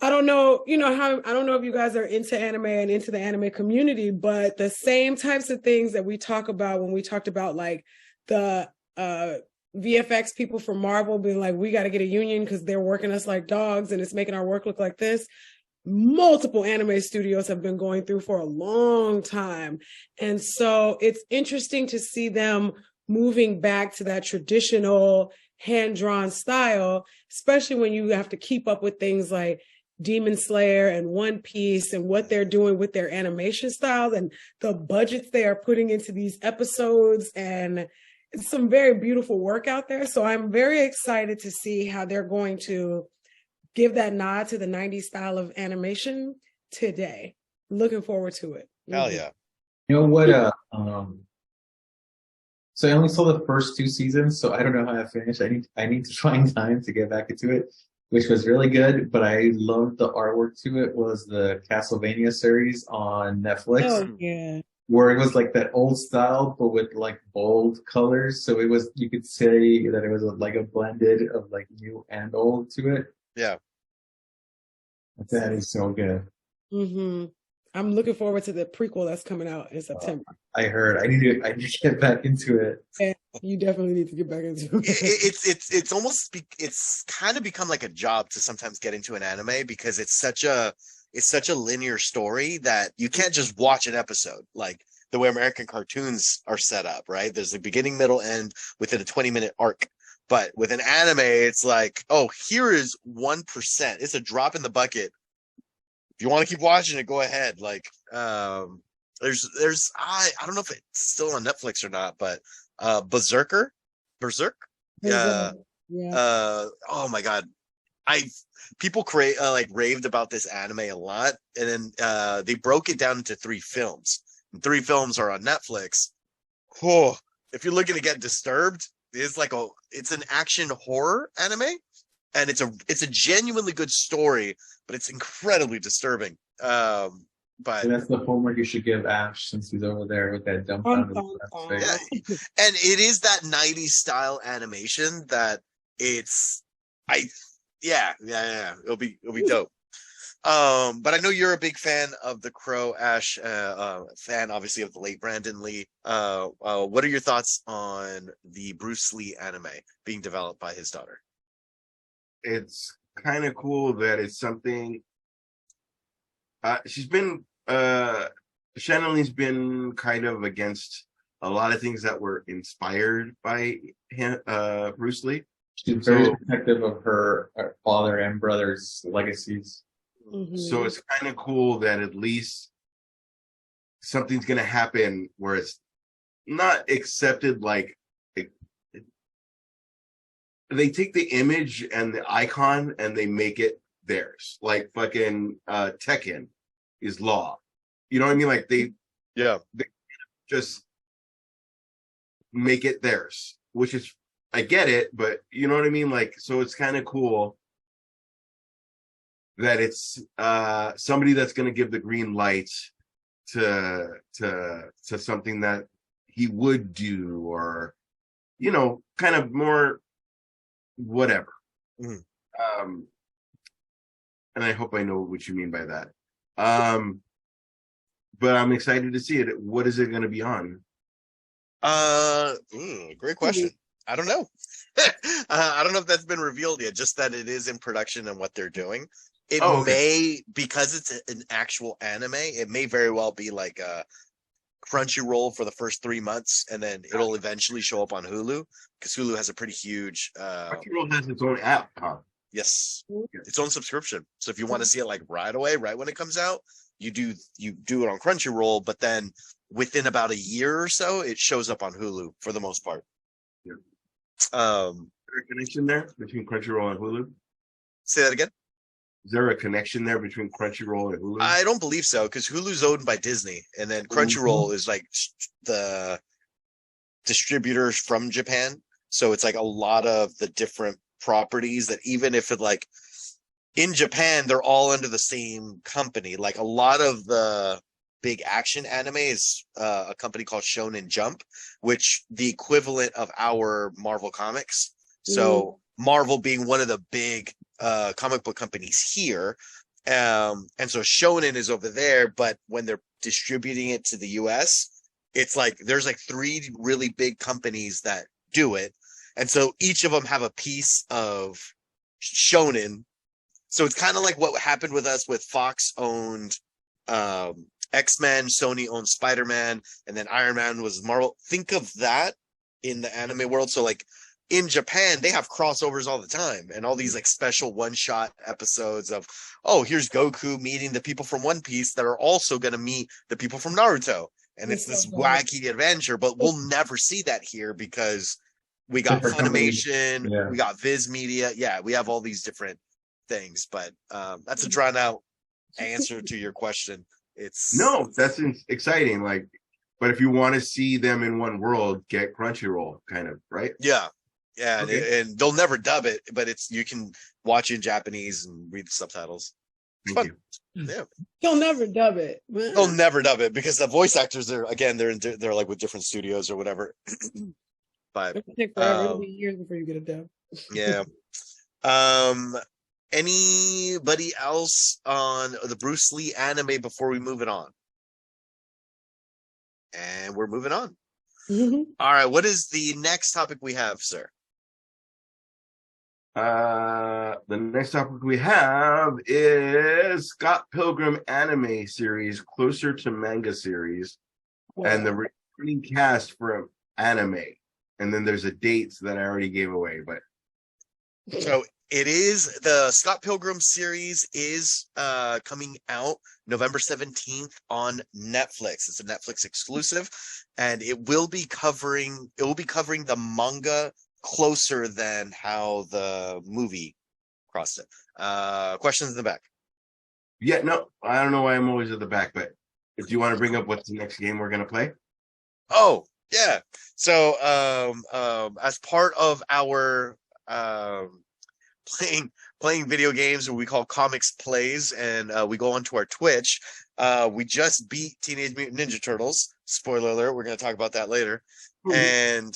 I don't know if you guys are into anime and into the anime community, but the same types of things that we talk about when we talked about like the VFX people from Marvel being like, we got to get a union because they're working us like dogs and it's making our work look like this. Multiple anime studios have been going through for a long time. And so it's interesting to see them moving back to that traditional hand-drawn style, especially when you have to keep up with things like Demon Slayer and One Piece and what they're doing with their animation styles and the budgets they are putting into these episodes, and it's some very beautiful work out there. So I'm very excited to see how they're going to give that nod to the 90s style of animation today. Looking forward to it. Hell yeah. You know what? So I only saw the first 2 seasons, so I don't know how I finished. I need to find time to get back into it, which was really good. But I loved the artwork to it. Was the Castlevania series on Netflix? Oh yeah. Where it was like that old style, but with like bold colors. So it was, you could say that it was like a blended of like new and old to it. Yeah. That is so good. Mm-hmm. I'm looking forward to the prequel that's coming out in September. I heard. I need to get back into it. Yeah, you definitely need to get back into it. It's kind of become like a job to sometimes get into an anime because it's such a linear story that you can't just watch an episode like the way American cartoons are set up, right? There's a beginning, middle, end within a 20-minute arc. But with an anime, it's like, oh, here is 1%. It's a drop in the bucket. If you want to keep watching it, go ahead. Like, there's I don't know if it's still on Netflix or not, but Berserk. Yeah. Oh my God. People raved about this anime a lot, and then they broke it down into 3 films. And 3 films are on Netflix. Oh, if you're looking to get disturbed, it's an action horror anime, and it's a genuinely good story, but it's incredibly disturbing. But and that's the homework you should give Ash since he's over there with that dumbfounded face. Yeah. And it is that 90s style animation that it'll be dope. But I know you're a big fan of the Crow, Ash. Fan, obviously, of the late Brandon Lee. What are your thoughts on the Bruce Lee anime being developed by his daughter? It's kind of cool that it's something. She's been Shannon Lee's been kind of against a lot of things that were inspired by him, Bruce Lee. She's very protective of her father and brother's legacies. Mhm. So it's kind of cool that at least something's going to happen where it's not accepted. Like they take the image and the icon and they make it theirs. Like fucking Tekken is law. You know what I mean? Like they just make it theirs, which is, I get it, but you know what I mean? Like, so it's kind of cool that it's somebody that's going to give the green light to something that he would do, or you know, kind of more whatever. Mhm. And I hope I know what you mean by that. But I'm excited to see it. What is it going to be on? Great question. I don't know. I don't know if that's been revealed yet. Just that it is in production and what they're doing. It may, because it's an actual anime, it may very well be like a Crunchyroll for the first 3 months, and then it'll eventually show up on Hulu, because Hulu has a pretty huge. Crunchyroll has its own app, huh? Yes, its own subscription. So if you want to see it like right away, right when it comes out, you do it on Crunchyroll, but then within about a year or so, it shows up on Hulu for the most part. Yeah. Is there a connection there between Crunchyroll and Hulu? Say that again. Is there a connection there between Crunchyroll and Hulu? I don't believe so, because Hulu's owned by Disney, and then Crunchyroll is like the distributors from Japan. So it's like a lot of the different properties that, even if it like in Japan, they're all under the same company. Like a lot of the big action anime is a company called Shonen Jump, which the equivalent of our Marvel Comics. So Marvel being one of the big comic book companies here. And so Shonen is over there, but when they're distributing it to the US, it's like there's like 3 really big companies that do it. And so each of them have a piece of Shonen. So it's kind of like what happened with us with Fox owned X-Men, Sony owned Spider-Man, and then Iron Man was Marvel. Think of that in the anime world. So like in Japan, they have crossovers all the time, and all these like special one-shot episodes of, oh, here's Goku meeting the people from One Piece that are also going to meet the people from Naruto. And it's this wacky adventure, but we'll never see that here because we got Funimation, we got Viz Media. Yeah, we have all these different things, but that's a drawn out answer to your question. That's exciting. Like, but if you want to see them in one world, get Crunchyroll, kind of, right? Yeah, and they'll never dub it, but you can watch it in Japanese and read the subtitles. It's fun. Yeah, they'll never dub it. They'll never dub it because the voice actors are they're like with different studios or whatever. But it'll take forever. It'll be years before you get a dub. Yeah. Anybody else on the Bruce Lee anime before we move it on? And we're moving on. All right. What is the next topic we have, sir? The next topic we have is Scott Pilgrim anime series, closer to manga series, and the returning cast for anime. And then there's a date that I already gave away, but so it is the Scott Pilgrim series is coming out November 17th on Netflix. It's a Netflix exclusive, and it will be covering the manga closer than how the movie crossed it. Questions in the back? Yeah, no, I don't know why I'm always at the back, but if you want to bring up what's the next game we're gonna play? Oh, yeah. So as part of our playing video games, what we call Comix plays, and we go onto our Twitch. We just beat Teenage Mutant Ninja Turtles. Spoiler alert, we're going to talk about that later. And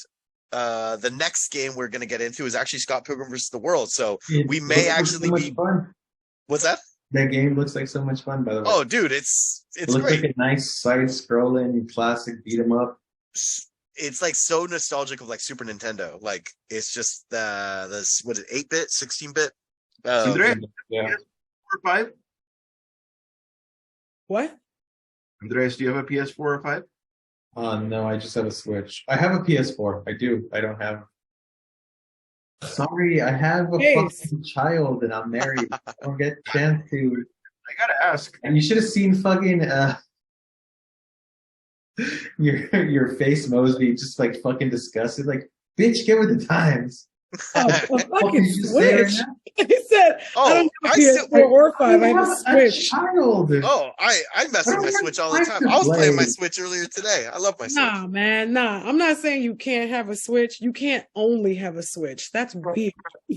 the next game we're going to get into is actually Scott Pilgrim vs. the World. So we may actually be fun. What's that? That game looks like so much fun, by the way. Oh, dude, it It looks great. like a nice side-scrolling classic beat 'em up. It's like so nostalgic of like Super Nintendo. Like it's just the what is it, 8-bit, 16-bit? Andrea, Yeah. PS4 or 5? What? Andreas, do you have a PS4 or 5? No, I just have a Switch. I have a PS4. I do. I don't have. Sorry, I have a Yes. fucking child and I'm married. I don't get a chance to. I gotta ask. And you should have seen fucking your face, Mosby, just like fucking disgusted. Like, bitch, get with the times. Oh, a What fucking did you say right Switch. now? He said, Oh, I don't have a I still- PS4 or 5. I have a Switch. child. Oh, I mess with my Switch all the I time. I was playing my play. Switch earlier today. I love my Switch. Nah, man, nah. I'm not saying you can't have a Switch. You can't only have a Switch. That's weird.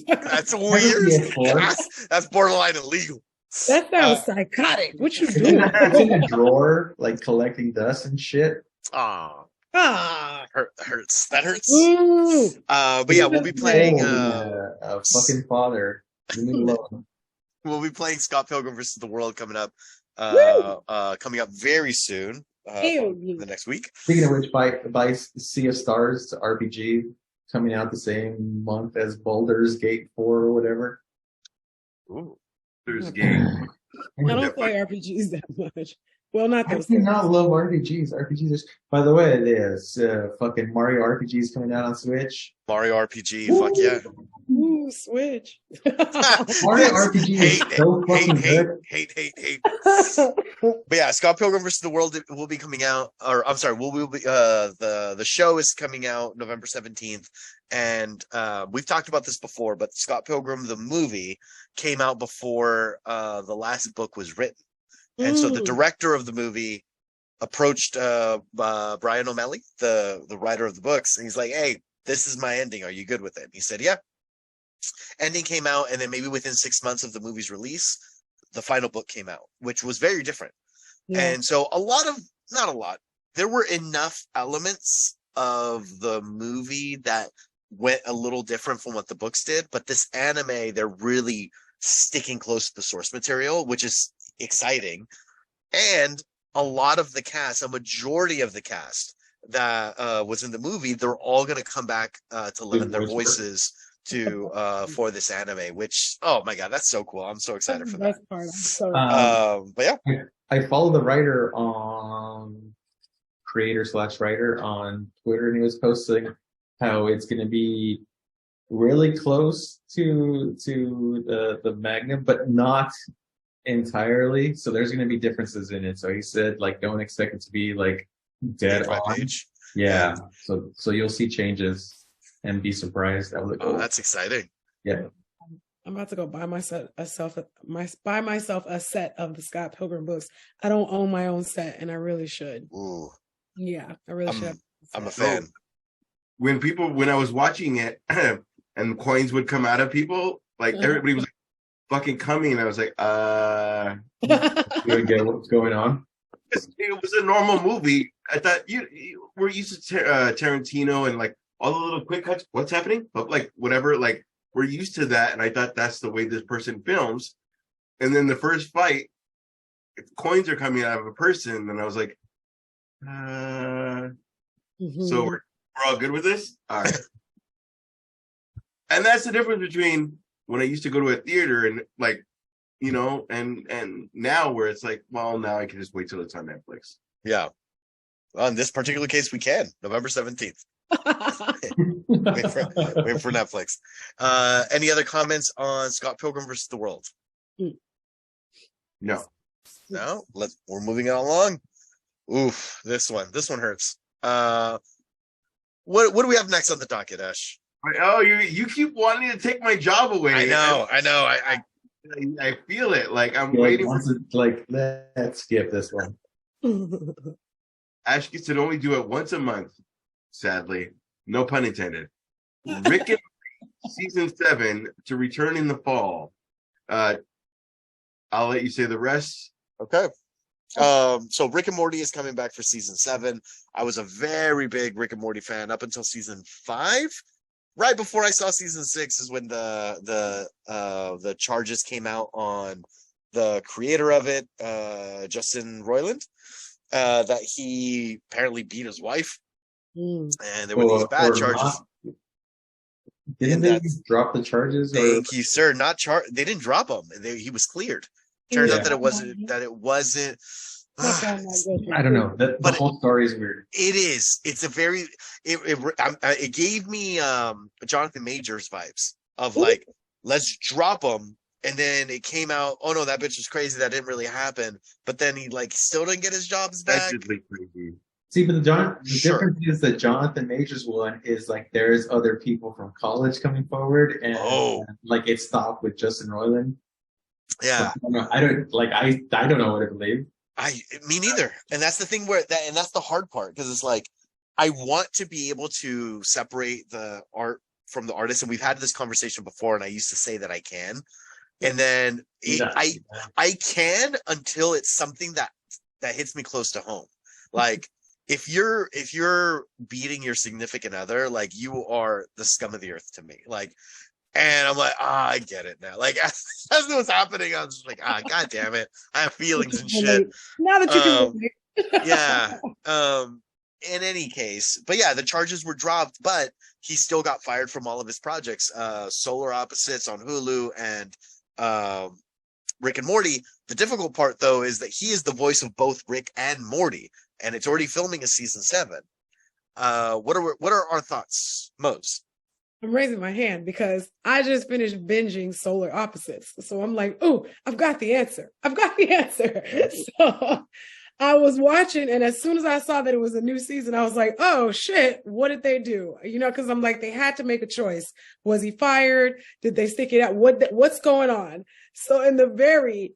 That's Have a weird. PS4. That's borderline illegal. That sounds psychotic. What you It's in, doing? it's in a drawer, like collecting dust and shit. Ah, Ah. hurts. That hurts. Ooh. But yeah, we'll be playing. A fucking father. Leave me alone. We'll be playing Scott Pilgrim versus the World coming up. Coming up very soon. Hell yeah. The next week. Speaking of which, by Sea of Stars RPG coming out the same month as Baldur's Gate 4 or whatever. Ooh. There's a game. I don't play RPGs that much. Well, not I those. do not love RPGs. RPGs are. By the way, there's fucking Mario RPGs coming out on Switch. Mario RPG. Fuck yeah. Ooh, Switch. Mario RPG is so fucking good. hate. But yeah, Scott Pilgrim versus the World will be coming out, or I'm sorry, will be the show is coming out November 17th, and we've talked about this before, but Scott Pilgrim the movie came out before the last book was written, and so the director of the movie approached Brian O'Malley, the writer of the books, and he's like, "Hey, this is my ending. Are you good with it?" And he said, "Yeah." Ending came out, and then maybe within 6 months of the movie's release, the final book came out, which was very different. Yeah. And so not a lot, there were enough elements of the movie that went a little different from what the books did. But this anime, they're really sticking close to the source material, which is exciting. And a lot of the cast, a majority of the cast that was in the movie, they're all going to come back to lend their voices to for this anime, which, oh my god, that's so cool. I'm so excited for that. Best part. I'm so But yeah, I follow the writer on creator/writer on Twitter, and he was posting how it's going to be really close to the manga, but not entirely. So there's going to be differences in it. So he said, like, don't expect it to be like dead page by on. page. Yeah. So you'll see changes and be surprised. I was like, Oh, that's exciting. yeah. I'm about to go buy myself a set of the Scott Pilgrim books. I don't own my own set, and I really should. Ooh, Yeah, I really should. I'm a fan. When I was watching it and coins would come out of people, like everybody was like, fucking coming, and I was like, You get what's going on. it was a normal movie. I thought we're used to Tarantino and like all the little quick cuts. What's happening? But like whatever, like we're used to that, and I thought that's the way this person films. And then the first fight, if coins are coming out of a person, and I was like, so we're all good with this? All right. And that's the difference between when I used to go to a theater and like, you know, and now where it's like, well, now I can just wait till it's on Netflix. Yeah. Well, in this particular case, we can. November 17th. Wait for Netflix. Any other comments on Scott Pilgrim versus the World? No. No? We're moving it along. Oof, this one hurts. What do we have next on the docket, Ash? Oh, you keep wanting to take my job away. I know. I feel it. Like I'm Yeah, waiting once it's like, let's skip this one. Ash gets to only do it once a month, sadly. No pun intended. Rick and Morty season 7 to return in the fall. I'll let you say the rest. Okay. So Rick and Morty is coming back for season 7. I was a very big Rick and Morty fan up until season 5. Right before I saw season 6 is when the charges came out on the creator of it, Justin Roiland, that he apparently beat his wife, and there were these bad charges. Not. Didn't they drop the charges? Thank you, sir. They didn't drop him. He was cleared. Turned out that it wasn't. I don't know. The whole story is weird. It is. It's a very. It gave me Jonathan Majors vibes of like, let's drop him, and then it came out. Oh no, that bitch was crazy. That didn't really happen. But then he like still didn't get his jobs back. Crazy. See, but the difference is that Jonathan Majors one is like there's other people from college coming forward, and like it stopped with Justin Roiland. Yeah, I don't know what to believe. Me neither. And that's the thing and that's the hard part, because it's like I want to be able to separate the art from the artist, and we've had this conversation before, and I used to say that I can, and then I can until it's something that hits me close to home, like. If you're beating your significant other, like you are the scum of the earth to me. Like, and I'm like, I get it now. Like as what's happening, I'm just like, god damn it. I have feelings and shit. Now that you can yeah. In any case, but yeah, the charges were dropped, but he still got fired from all of his projects. Solar Opposites on Hulu and Rick and Morty. The difficult part though is that he is the voice of both Rick and Morty. And it's already filming a season 7. What are our thoughts, Mose? I'm raising my hand because I just finished binging Solar Opposites. So I'm like, oh, I've got the answer. So I was watching, and as soon as I saw that it was a new season, I was like, oh shit, what did they do? You know, because I'm like, they had to make a choice. Was he fired? Did they stick it out? What's going on? So in the very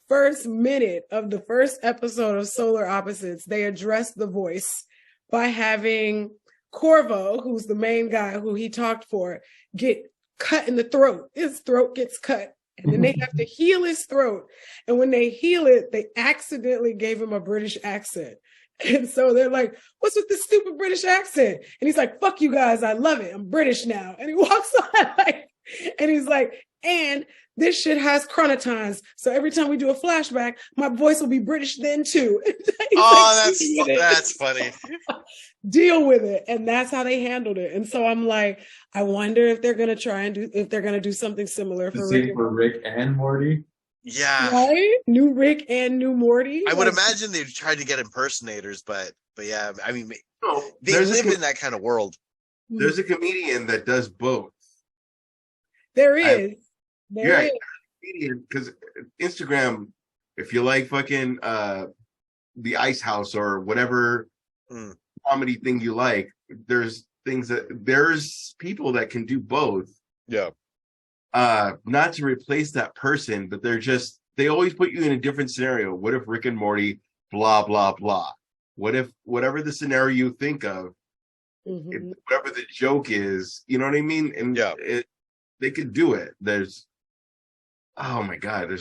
first minute of the first episode of Solar Opposites, they addressed the voice by having Corvo, who's the main guy who he talked for, get cut in the throat. His throat gets cut. And then they have to heal his throat. And when they heal it, they accidentally gave him a British accent. And so they're like, what's with this stupid British accent? And he's like, fuck you guys, I love it. I'm British now. And he walks on and he's like, and this shit has chronotons. So every time we do a flashback, my voice will be British then too. That's funny. Deal with it. And that's how they handled it. And so I'm like, I wonder if they're going to do something similar for Rick and Morty. Yeah. Right? New Rick and new Morty. I would imagine they've tried to get impersonators, but yeah, I mean, they live in that kind of world. There's a comedian that does both. There is. There is. Because Instagram, if you like fucking the Ice House or whatever comedy thing you like, there's people that can do both. Yeah. Not to replace that person, but they always put you in a different scenario. What if Rick and Morty, blah, blah, blah? What if whatever the scenario you think of, whatever the joke is, you know what I mean? And they could do it. There's a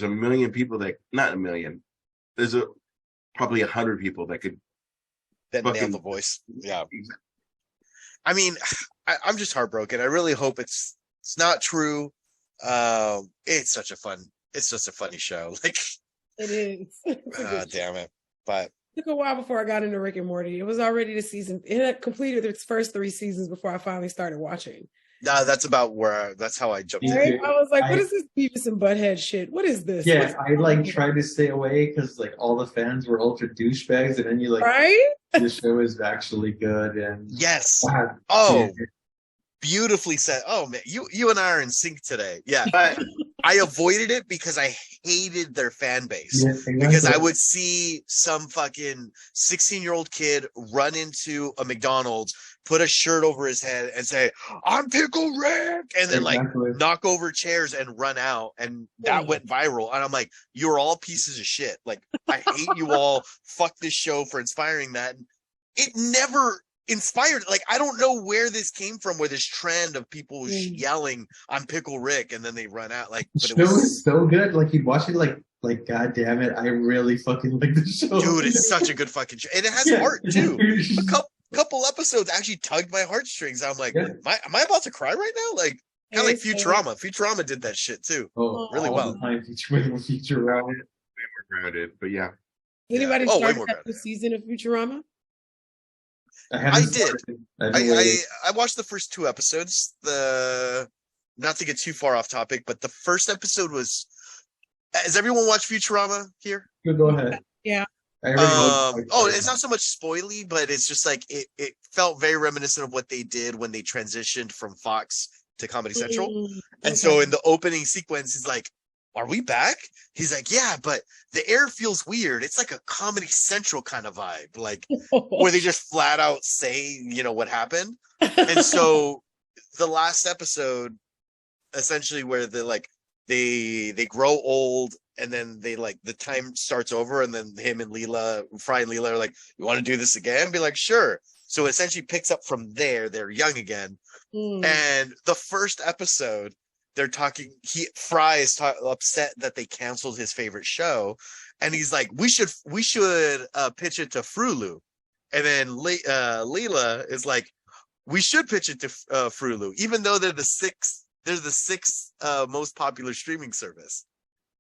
million people not a million. There's probably 100 people that could nail the voice. Yeah. I mean, I'm just heartbroken. I really hope it's not true. It's just a funny show. Like it is. Damn it. But it took a while before I got into Rick and Morty. It was already the season. It had completed its first 3 seasons before I finally started watching. No, that's how I jumped in. I was like, what is this Beavis and Butthead shit? What is this? Yeah, I tried to stay away because like all the fans were ultra douchebags, and then you like, right? The show is actually good, and yes. God, Beautifully said. Oh man, you and I are in sync today. Yeah. But I avoided it because I hated their fan base. Yeah, exactly. Because I would see some fucking 16-year-old kid run into a McDonald's, put a shirt over his head and say, I'm Pickle Rick, and then like knock over chairs and run out, and that went viral. And I'm like, you're all pieces of shit. Like, I hate you all. Fuck this show for inspiring that. And it never inspired, like, I don't know where this came from, where this trend of people yelling I'm Pickle Rick and then they run out. Like, but it was so good. Like, you'd watch it like god damn it, I really fucking like the show. Dude, it's such a good fucking show. And it has heart too. A couple episodes actually tugged my heartstrings. I'm like, am I about to cry right now? Like, Kind of like Okay, so- Futurama. Futurama did that shit too. Oh, Really all well. the time Futurama. Way more grounded, but yeah. Anybody Oh, way started more that grounded. new season of Futurama? I did. I've been waiting. I watched the first 2 episodes. Not to get too far off topic, but the first episode was. Has everyone watched Futurama here? Go ahead. Yeah. I already know. It's not so much spoily, but it's just like it felt very reminiscent of what they did when they transitioned from Fox to Comedy Central. And so in the opening sequence, he's like, "Are we back?" He's like, "Yeah, but the air feels weird. It's like a Comedy Central kind of vibe, like where they just flat out say, what happened." And so the last episode, essentially, where they grow old, and then they the time starts over, and then him and Fry and Leela are like, "You want to do this again?" Be like, "Sure." So it essentially picks up from there. They're young again. And the first episode, they're talking. Fry is upset that they canceled his favorite show, and he's like, "We should pitch it to Frulu." And then Leela is like, "We should pitch it to Frulu, even though they're the sixth most popular streaming service."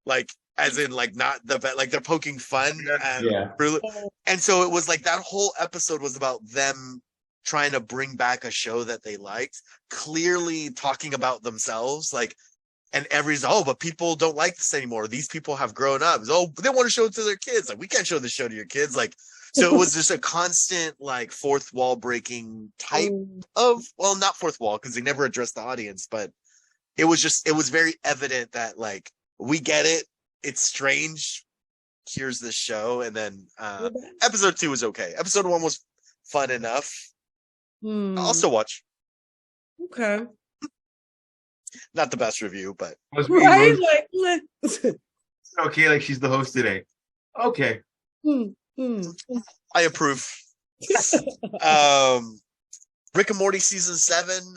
Like, as in, not the best. Like, they're poking fun at Frulu. And so it was like that whole episode was about them trying to bring back a show that they liked, clearly talking about themselves, and but people don't like this anymore. These people have grown up. Oh, they want to show it to their kids. Like, we can't show this show to your kids. So it was just a constant, fourth wall breaking type of, well, not fourth wall, because they never addressed the audience, but it was very evident that, we get it. It's strange. Here's this show. And then episode 2 was okay. Episode 1 was fun enough. I'll still watch. Okay. Not the best review, but Right? Okay, she's the host today. Okay. I approve. Rick and Morty season 7.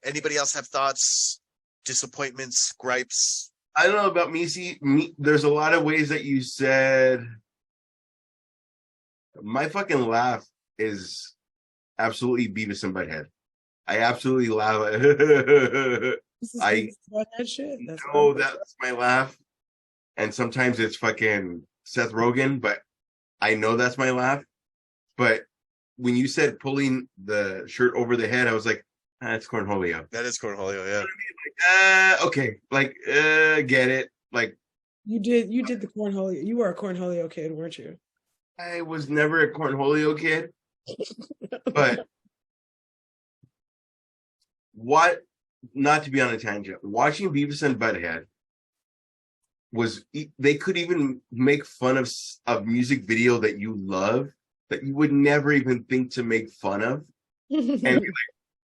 Anybody else have thoughts, disappointments, gripes? I don't know about there's a lot of ways that you said. My fucking laugh is absolutely Beavis and Butthead. I absolutely laugh. I that shit. know that's my laugh. And sometimes it's fucking Seth Rogen, but I know that's my laugh. But when you said pulling the shirt over the head, I was like, that's Cornholio. That is Cornholio, yeah. Okay. Get it. You did the cornholio. You were a cornholio kid, weren't you? I was never a Cornholio kid. But not to be on a tangent, watching Beavis and Butthead they could even make fun of music video that you love that you would never even think to make fun of. And you're like,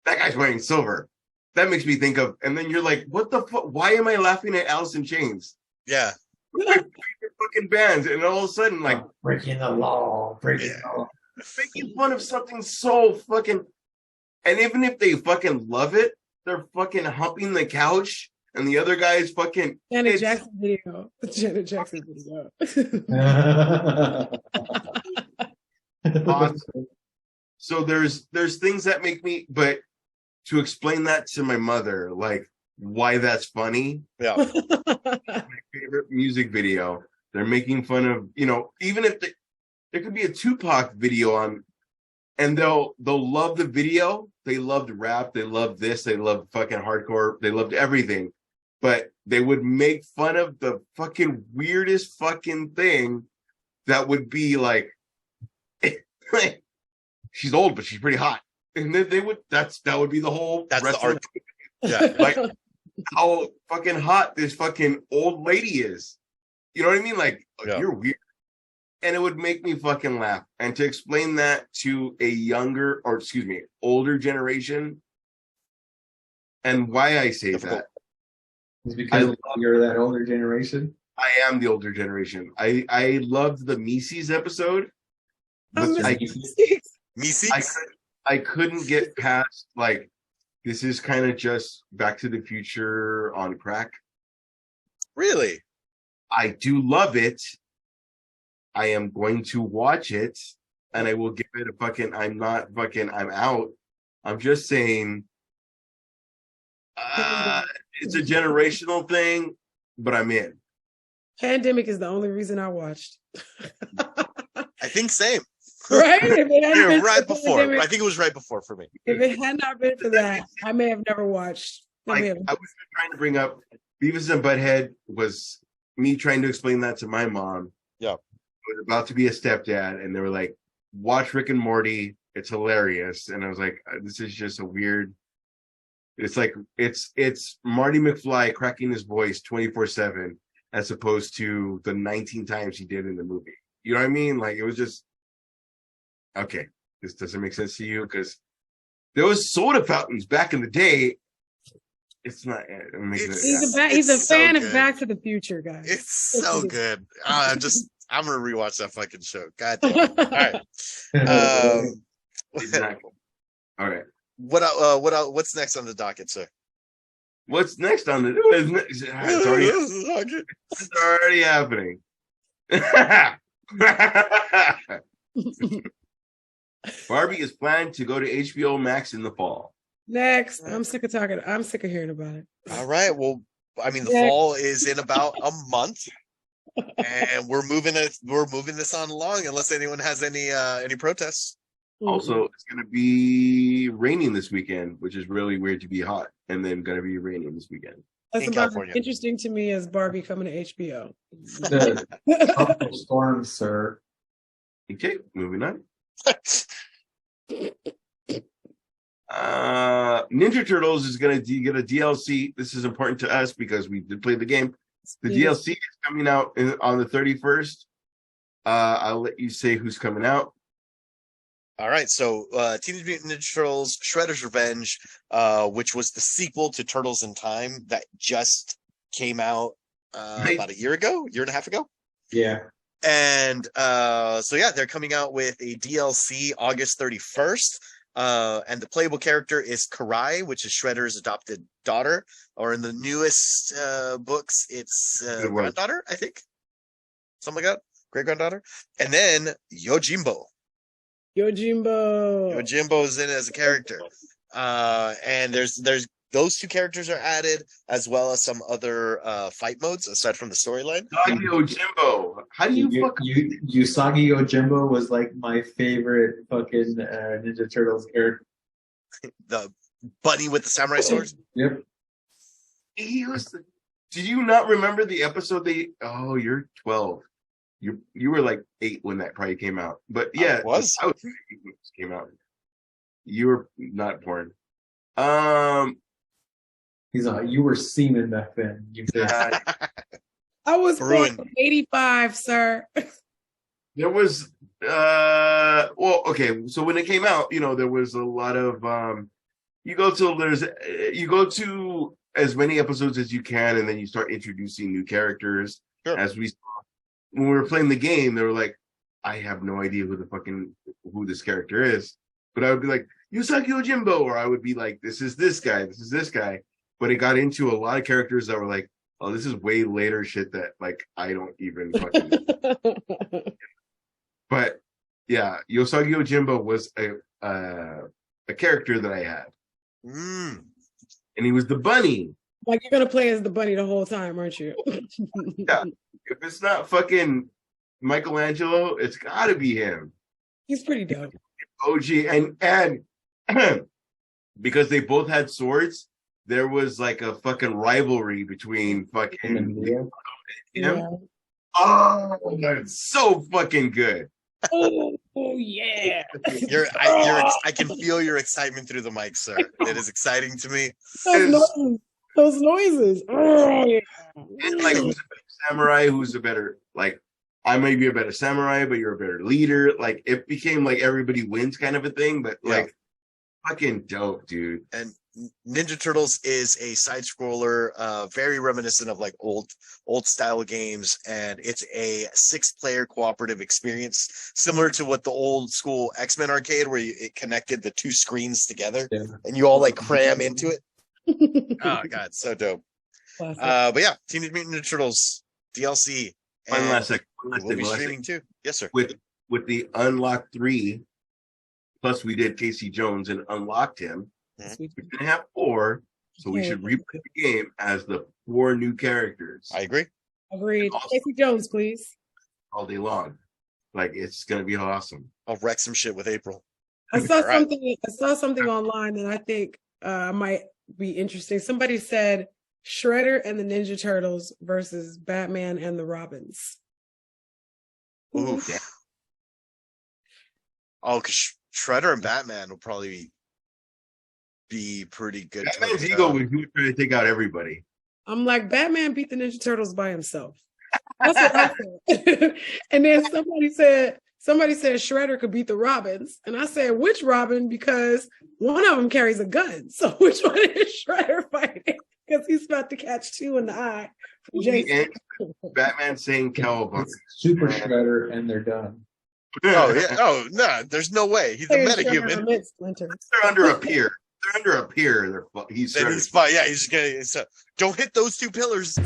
that guy's wearing silver. That makes me think of, and then you're like, what the fuck? Why am I laughing at Alice in Chains? Yeah. Fucking bands, and all of a sudden, breaking the law, the law. Making fun of something so fucking, and even if they fucking love it, they're fucking humping the couch, and the other guy is fucking Janet Jackson video. Janet Jackson video. Awesome. So there's things that make me, but to explain that to my mother, why that's funny. Yeah. My favorite music video. They're making fun of, even if there could be a Tupac video on, and they'll love the video. They loved rap. They loved this. They loved fucking hardcore. They loved everything. But they would make fun of the fucking weirdest fucking thing that would be she's old, but she's pretty hot. And then that would be the whole That's rest the of arc. Yeah. how fucking hot this fucking old lady is. You know what I mean? You're weird. And it would make me fucking laugh. And to explain that to a older generation, and why I say Difficult. that It's because you're that older generation. I am the older generation. I loved the Mises episode. But I couldn't get past this is kind of just Back to the Future on crack. Really? I do love it. I am going to watch it, and I will give it a fucking. I'm out. I'm just saying. It's a generational thing, but I'm in. Pandemic is the only reason I watched. I think same. Right? If it hadn't been right for before. pandemic, I think it was right before for me. if it had not been for that, I may have never watched. I was trying to bring up Beavis and Butthead was me trying to explain that to my mom. Yeah. I was about to be a stepdad, and they were like, watch Rick and Morty. It's hilarious. And I was like, this is just a weird. It's like it's Marty McFly cracking his voice 24/7 as opposed to the 19 times he did in the movie. You know what I mean? Like it was just okay. This doesn't make sense to you because there was soda fountains back in the day. It's not. He's a fan of Back to the Future, guys. It's so good. I'm gonna rewatch that fucking show. God damn it. All right. Exactly. All right. What's next on the docket, sir? What's next on the? It's already happening. Barbie is planned to go to HBO Max in the fall. Next, I'm sick of hearing about it. All right. Well, I mean, the fall is in about a month, and we're moving this on along unless anyone has any protests. Also, it's going to be raining this weekend, which is really weird to be hot, and then going to be raining this weekend. That's about as interesting to me as Barbie coming to HBO. The storm, sir. Okay, moving on. Ninja Turtles is going to get a DLC. This is important to us because we did play the game. The DLC is coming out on the 31st. I'll let you say who's coming out. All right, so Teenage Mutant Ninja Turtles Shredder's Revenge, which was the sequel to Turtles in Time that just came out about a year and a half ago. Yeah. And so yeah, they're coming out with a DLC August 31st. And the playable character is Karai, which is Shredder's adopted daughter, or in the newest books, it's granddaughter, I think. Something like that. Great granddaughter. And then Yojimbo. Yojimbo is in it as a character. And there's those two characters are added, as well as some other fight modes aside from the storyline. Yojimbo. How do you Usagi Yojimbo was like my favorite fucking Ninja Turtles character. The bunny with the samurai sword? Yep. He was did you not remember the episode you're 12. You were like 8 when that probably came out. But yeah, I was 8 when it came out. You were not born. He's like, you were semen back then. You I was born in 85, sir. There was okay. So when it came out, there was a lot of you go to as many episodes as you can, and then you start introducing new characters. Sure. As when we were playing the game, they were like, I have no idea who this character is, but I would be like Usagi Yojimbo, or I would be like, this is this guy. But it got into a lot of characters that were like, oh, this is way later shit that like I don't even fucking know. But yeah, Usagi Yojimbo was a character that I had. And he was the bunny. Like you're gonna play as the bunny the whole time, aren't you? Yeah. If it's not fucking Michelangelo, it's gotta be him. He's pretty dope. OG and because they both had swords, there was like a fucking rivalry between fucking him. Yeah. Oh, that's so fucking good. Oh yeah. I can feel your excitement through the mic, sir. It is exciting to me. Those noises. Oh, yeah. It's like who's a better samurai, who's a better like I may be a better samurai, but you're a better leader. Like it became like everybody wins kind of a thing, but like fucking dope, dude. And Ninja Turtles is a side scroller, very reminiscent of like old style games, and it's a 6-player cooperative experience, similar to what the old school X-Men arcade, where it connected the 2 screens together, and you all like cram into it. Oh god, so dope. But yeah, Teenage Mutant Ninja Turtles DLC. One last second. We'll be streaming too. Yes, sir. With the Unlocked 3, plus we did Casey Jones and unlocked him. Mm-hmm. We're gonna have 4. So we should replay the game as the 4 new characters. I agree. Agreed. Casey Jones, please. All day long. Like, it's going to be awesome. I'll wreck some shit with April. I saw All right. something. I saw something online that I think might be interesting. Somebody said Shredder and the Ninja Turtles versus Batman and the Robins. Oof. Yeah. Oh, because Shredder and Batman will probably be pretty good. Batman's ego was trying to take out everybody. I'm like, Batman beat the Ninja Turtles by himself. That's what I said. And then somebody said Shredder could beat the Robins. And I said, which Robin? Because one of them carries a gun. So which one is Shredder fighting? Because he's about to catch 2 in the eye from Jason. Batman saying cowabunga. Super Shredder, and they're done. Oh, yeah. Oh, no. There's no way. He's a metahuman. They're under a pier. They're under a pier. He's fine. Yeah, he's just gonna. So, don't hit those 2 pillars.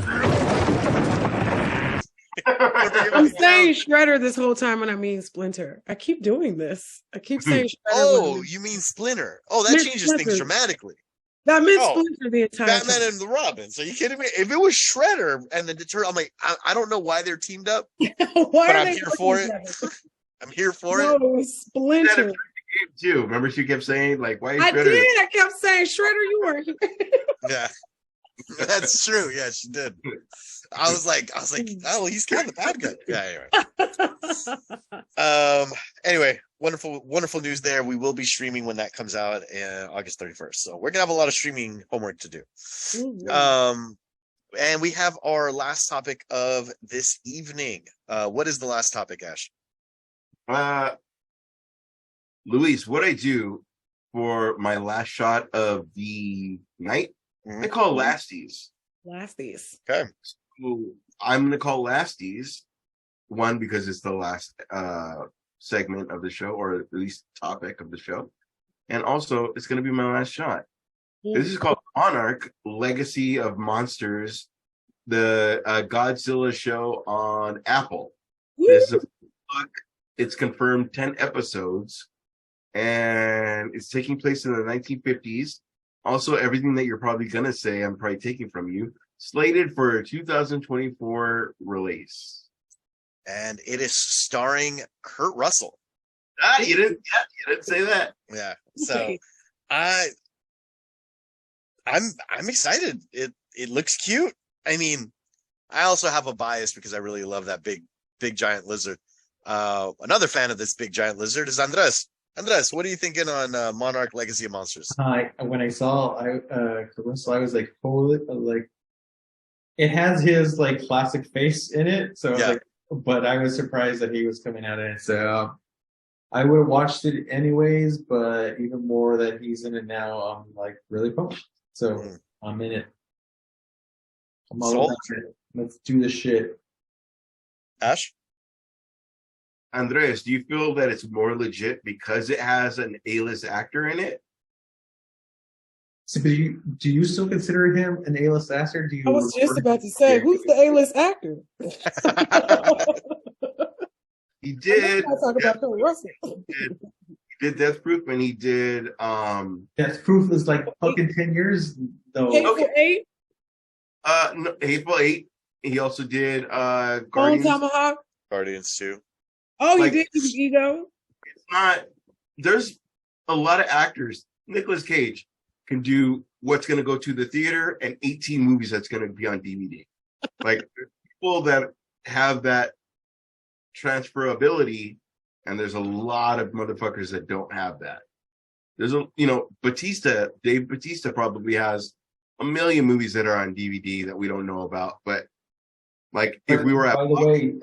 I'm saying Shredder this whole time when I mean Splinter. I keep doing this. I keep saying Shredder. Oh, you mean Splinter? Oh, that changes things dramatically. That meant Splinter the entire Batman time. and the Robins. Are you kidding me? If it was Shredder and the Turtle, I'm like, I don't know why they're teamed up, but I'm here for it. I'm here for it. No, Splinter. Too. Remember, she kept saying like, "Why?" I did. I kept saying, "Shredder, you weren't here." Yeah, that's true. Yeah, she did. I was like, oh, he's kind of the bad guy. Yeah. Anyway, wonderful news there. We will be streaming when that comes out August 31st. So we're gonna have a lot of streaming homework to do. Mm-hmm. And we have our last topic of this evening. What is the last topic, Ash? Luis, what I do for my last shot of the night, I call Lasties. Lasties. Okay. So I'm going to call Lasties, one, because it's the last segment of the show, or at least topic of the show. And also, it's going to be my last shot. Mm-hmm. This is called Monarch, Legacy of Monsters, the Godzilla show on Apple. This is a book. It's confirmed 10 episodes. And it's taking place in the 1950s. Also, everything that you're probably going to say, I'm probably taking from you, slated for a 2024 release. And it is starring Kurt Russell. You didn't say that. Yeah. So I'm excited. It looks cute. I mean, I also have a bias because I really love that big giant lizard. Another fan of this big giant lizard is Andres. Andres, what are you thinking on Monarch Legacy of Monsters? When I saw Caruso, I was like, holy, like, it has his like classic face in it. So I was like, but I was surprised that he was coming out in it. So I would have watched it anyways, but even more that he's in it now, I'm like really pumped. So I'm in it. I'm all about it. Let's do this shit. Ash? Andres, do you feel that it's more legit because it has an A-list actor in it? So, do you still consider him an A-list actor? I was just about to say, who's the A-list actor? He did. Talk about Kurt Russell. He did Death Proof, and he did. Death Proof is like fucking 10 years though. Hateful Eight. No, Hateful Eight. He also did Bone Guardians. Tomahawk. Guardians 2. Oh, he did his ego. It's not. There's a lot of actors. Nicolas Cage can do what's going to go to the theater and 18 movies that's going to be on DVD. Like people that have that transferability, and there's a lot of motherfuckers that don't have that. There's Dave Bautista probably has a million movies that are on DVD that we don't know about, but like if we were at. By the way,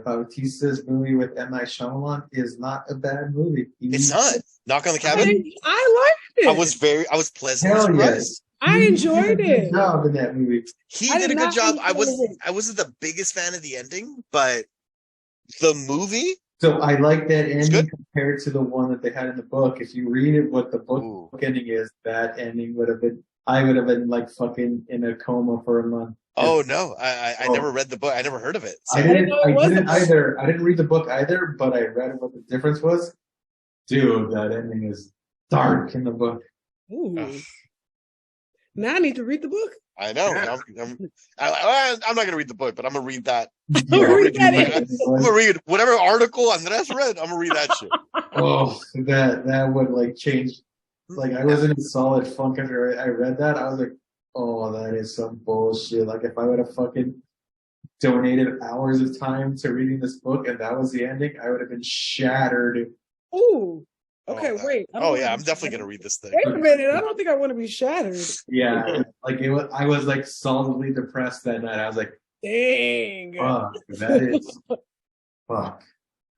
Bautista's movie with M. Night Shyamalan is not a bad movie. It's not. Knock on the Cabin. I liked it. I was pleasantly surprised. I enjoyed it. Good job in that movie. He did a good job. I wasn't the biggest fan of the ending, but the movie. So I like that ending compared to the one that they had in the book. If you read it, what the book ending is, that ending I would have been like fucking in a coma for a month. Oh no, I never read the book. I never heard of it. So. I didn't either. I didn't read the book either, but I read what the difference was. Dude, that ending is dark in the book. Ooh. Now I need to read the book. I know. Yeah. I'm not going to read the book, but I'm going to read that. Read that I'm going to read whatever article Andres read. I'm going to read that shit. Oh, that would like change. Like I was in a solid funk after I read that. I was like, oh, that is some bullshit. Like if I would have fucking donated hours of time to reading this book and that was the ending, I would have been shattered. Ooh. Okay, Oh, wait. I don't Oh, wanna yeah. be I'm definitely shattered. going to read this thing. Wait a minute. I don't think I want to be shattered. Yeah, like it was. I was like solidly depressed that night. I was like, Dang. fuck, that is fuck.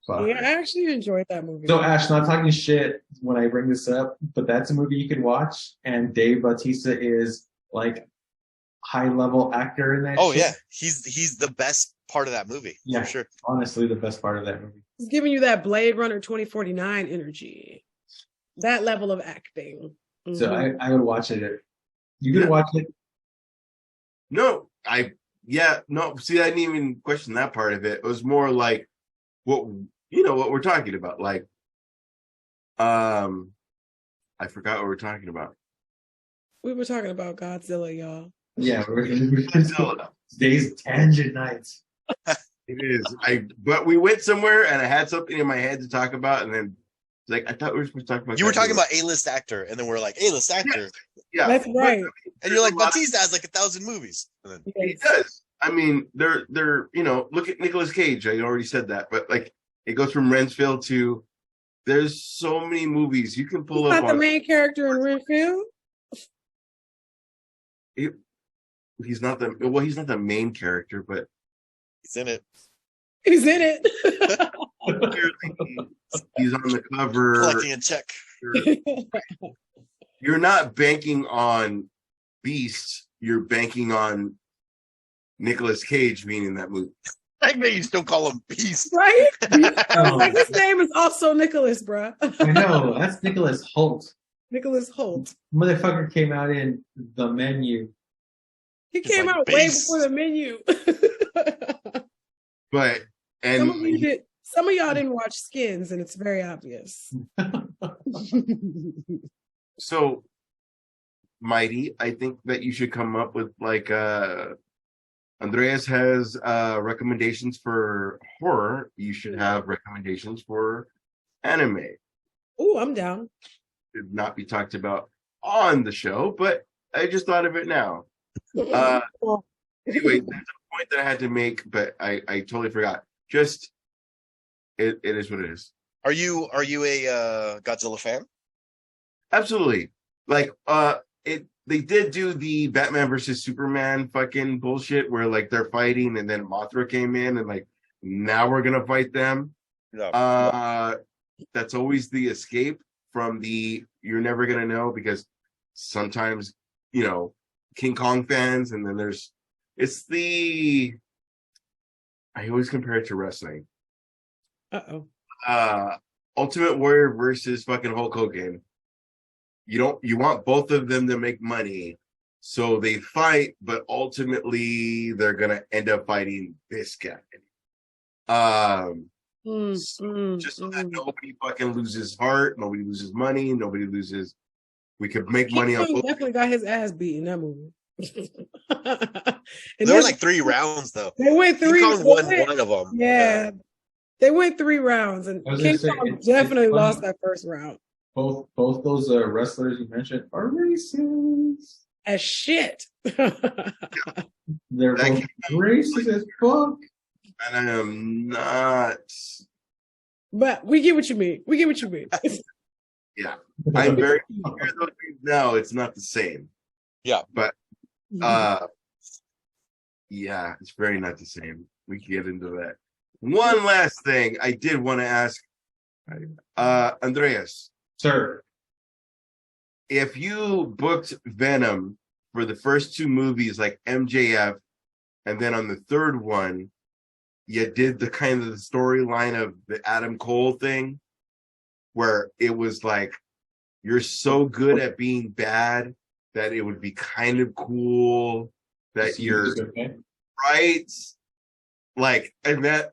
Yeah, I actually enjoyed that movie. So Ash, not talking shit when I bring this up, but that's a movie you could watch, and Dave Bautista is like high level actor in that. Oh, shit. yeah. He's the best part of that movie. Yeah. For sure. Honestly, the best part of that movie. He's giving you that Blade Runner 2049 energy. That level of acting. So Mhm. I would watch it. You could Yeah. watch it. No, no. See, I didn't even question that part of it. It was more like what we're talking about. Like, I forgot what we're talking about. We were talking about Godzilla, y'all. Yeah, Godzilla. Today's tangent nights. It is. But we went somewhere and I had something in my head to talk about, and then like I thought we were supposed to talk about. You were talking Godzilla. about A-list actor, and then we're like, A-list actor. Yeah, That's right. And you're like, There's a lot of- Batista has like 1,000 movies. And then, He does. I mean, they're look at Nicolas Cage. I already said that, but like it goes from Renfield to there's so many movies you can pull He's up not the on. main character in Renfield. He's not the main character, but he's in it. He's in it. he's on the cover. Collecting a check. You're not banking on Beast. You're banking on Nicolas Cage being in that movie. I think you still call him Beast. Right? I Oh, was like, his name is also Nicholas, bruh. I know that's Nicholas Holt. Nicholas Holt. Motherfucker came out in The Menu. He It's came like out way Beast. before the menu. But Some of you and did. Some of y'all didn't watch Skins, and it's very obvious. so Mighty, I think that you should come up with like Andreas has recommendations for horror. You should have recommendations for anime. Ooh, I'm down. Should not be talked about on the show, but I just thought of it now. Anyway, there's a point that I had to make, but I totally forgot. Just it is what it is. Are you a Godzilla fan? Absolutely. Like they did do the Batman versus Superman fucking bullshit where like they're fighting and then Mothra came in and like now we're gonna fight them. No. That's always the escape from the you're never gonna know, because sometimes King Kong fans, and then I always compare it to wrestling. Uh-oh. Ultimate Warrior versus fucking Hulk Hogan. You want both of them to make money, so they fight, but ultimately they're gonna end up fighting this guy. Just so that nobody fucking loses heart, nobody loses money, nobody loses. We could make money on both. Definitely got his ass beat in that movie. There were like 3 rounds though. They went King 3. Kong won one of them. Yeah. They went 3 rounds, and I was King gonna say, Kong it's definitely funny. lost that first round. Both those wrestlers you mentioned are racist. As shit. They're both racist as fuck. And I am not. But we get what you mean. We get what you mean. Yeah, I'm very aware of those things now. It's not the same. Yeah. But yeah, it's very not the same. We can get into that. One last thing I did want to ask, Andreas, Sir. if you booked Venom for the first 2 movies like MJF, and then on the third one, you did the kind of the storyline of the Adam Cole thing, where it was like, you're so good at being bad that it would be kind of cool that you're okay. right. Like, and that,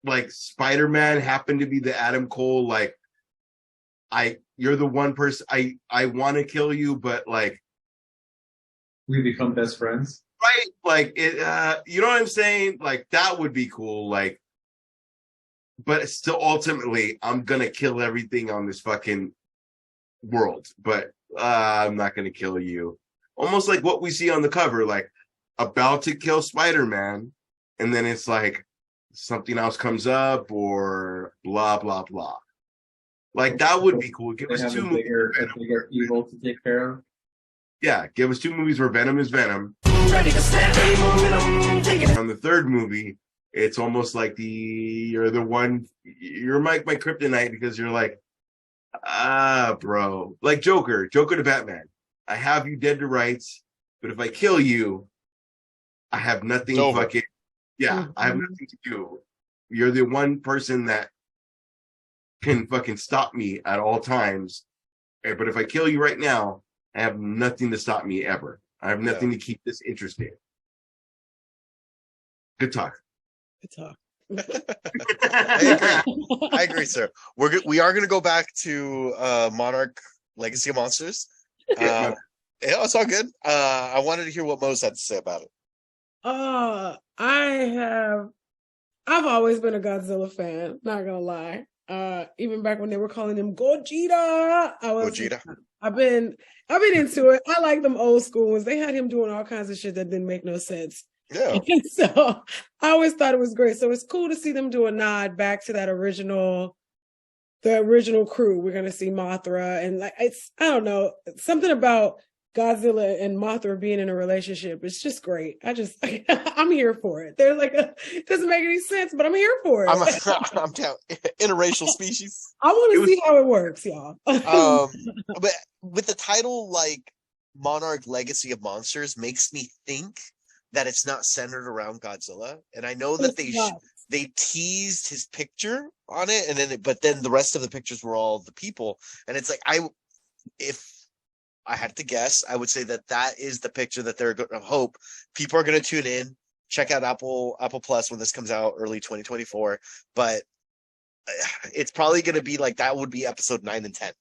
like, Spider-Man happened to be the Adam Cole, like, you're the one person I want to kill you, but like We become best friends. Right? Like it. You know what I'm saying? Like that would be cool. Like, but still, ultimately, I'm gonna kill everything on this fucking world. But I'm not gonna kill you. Almost like what we see on the cover, like about to kill Spider-Man, and then it's like something else comes up or blah blah blah. Like that would be cool. Give They us have two a movies. bigger evil to take care of. Yeah, give us 2 movies where Venom is Venom. Ready to stand any momentum. Taking On the third movie, it's almost like you're my kryptonite because you're like, bro, like Joker to Batman. I have you dead to rights, but if I kill you, I have nothing. It's over. Fucking yeah, I have nothing to do. You're the one person that can fucking stop me at all times. But if I kill you right now, I have nothing to stop me ever. I have nothing to keep this interesting. Good talk. Good talk. I agree, sir. We are going to go back to Monarch Legacy of Monsters. Yeah, it's all good. I wanted to hear what Mo's had to say about it. I've always been a Godzilla fan, not gonna lie. Even back when they were calling him Gogeta, I've been into it. I like them old school ones. They had him doing all kinds of shit that didn't make no sense. Yeah. So I always thought it was great. So it's cool to see them do a nod back to the original crew. We're gonna see Mothra, and like I don't know, something about Godzilla and Mothra being in a relationship. It's just great. I'm here for it. There's it doesn't make any sense, but I'm here for it. I'm down. Interracial species. I want to see how it works, y'all. But with the title like Monarch Legacy of Monsters makes me think that it's not centered around Godzilla. And I know that they teased his picture on it, but then the rest of the pictures were all the people. And it's like if I had to guess, I would say that is the picture that they're going to hope people are going to tune in, check out Apple Plus when this comes out early 2024. But it's probably going to be like that would be episode 9 and 10.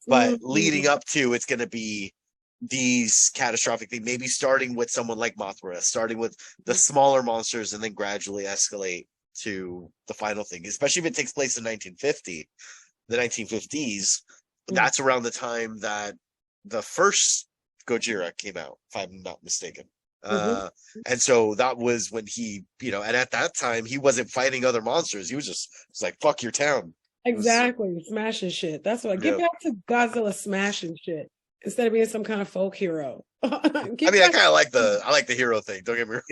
But leading up to, it's going to be these catastrophic things, maybe starting with someone like Mothra, starting with the smaller monsters and then gradually escalate to the final thing, especially if it takes place in the 1950s. That's around the time that the first Gojira came out, if I'm not mistaken. And so that was when he, and at that time he wasn't fighting other monsters. He was like, fuck your town. Exactly. Smashing shit. That's what get back to Godzilla smashing shit instead of being some kind of folk hero. I like the hero thing. Don't get me wrong.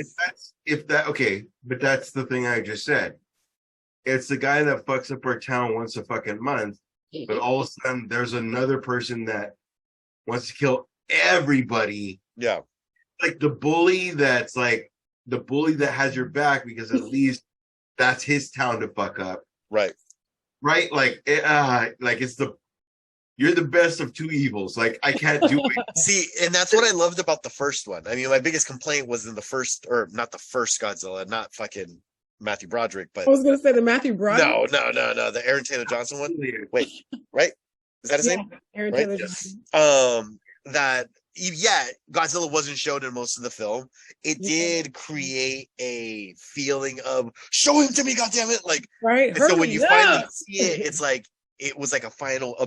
Okay, but that's the thing I just said. It's the guy that fucks up our town once a fucking month, but all of a sudden there's another person that wants to kill everybody. Yeah. Like the bully that has your back because at least that's his town to fuck up. Right. Like you're the best of two evils. Like I can't do it. See, and that's what I loved about the first one. I mean, my biggest complaint was in the first, or not the first Godzilla, not fucking Matthew Broderick, but I was gonna say the Matthew Broderick. No, the Aaron Taylor Johnson one. Wait, right? Is that his name? Aaron Taylor Johnson. Godzilla wasn't shown in most of the film. It did create a feeling of show him to me, goddammit! Like, right. So when you finally see it, it's like it was like a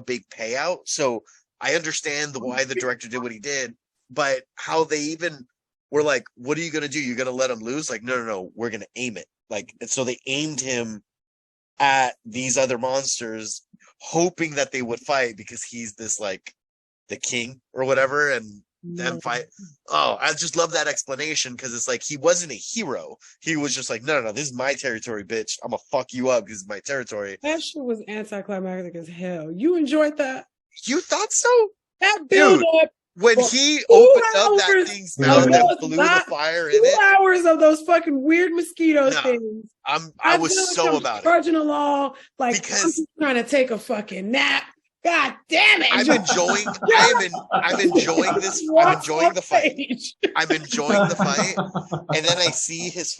big payout. So I understand why the director did what he did, but how they even were like, "What are you gonna do? You're gonna let him lose?" Like, no, we're gonna aim it. Like, and so they aimed him at these other monsters, hoping that they would fight because he's this like the king or whatever, and them fight. Oh, I just love that explanation because it's like he wasn't a hero. He was just like, no, this is my territory, bitch. I'm gonna fuck you up because it's my territory. That shit was anticlimactic as hell. You enjoyed that? You thought so? That build up. When he opened up that thing's mouth that blew the fire in it. 2 hours of those fucking weird mosquito things. I was so about it. Trudging along, like because I'm just trying to take a fucking nap. God damn it! I'm enjoying this. I'm enjoying the fight. I'm enjoying the fight, and then I see his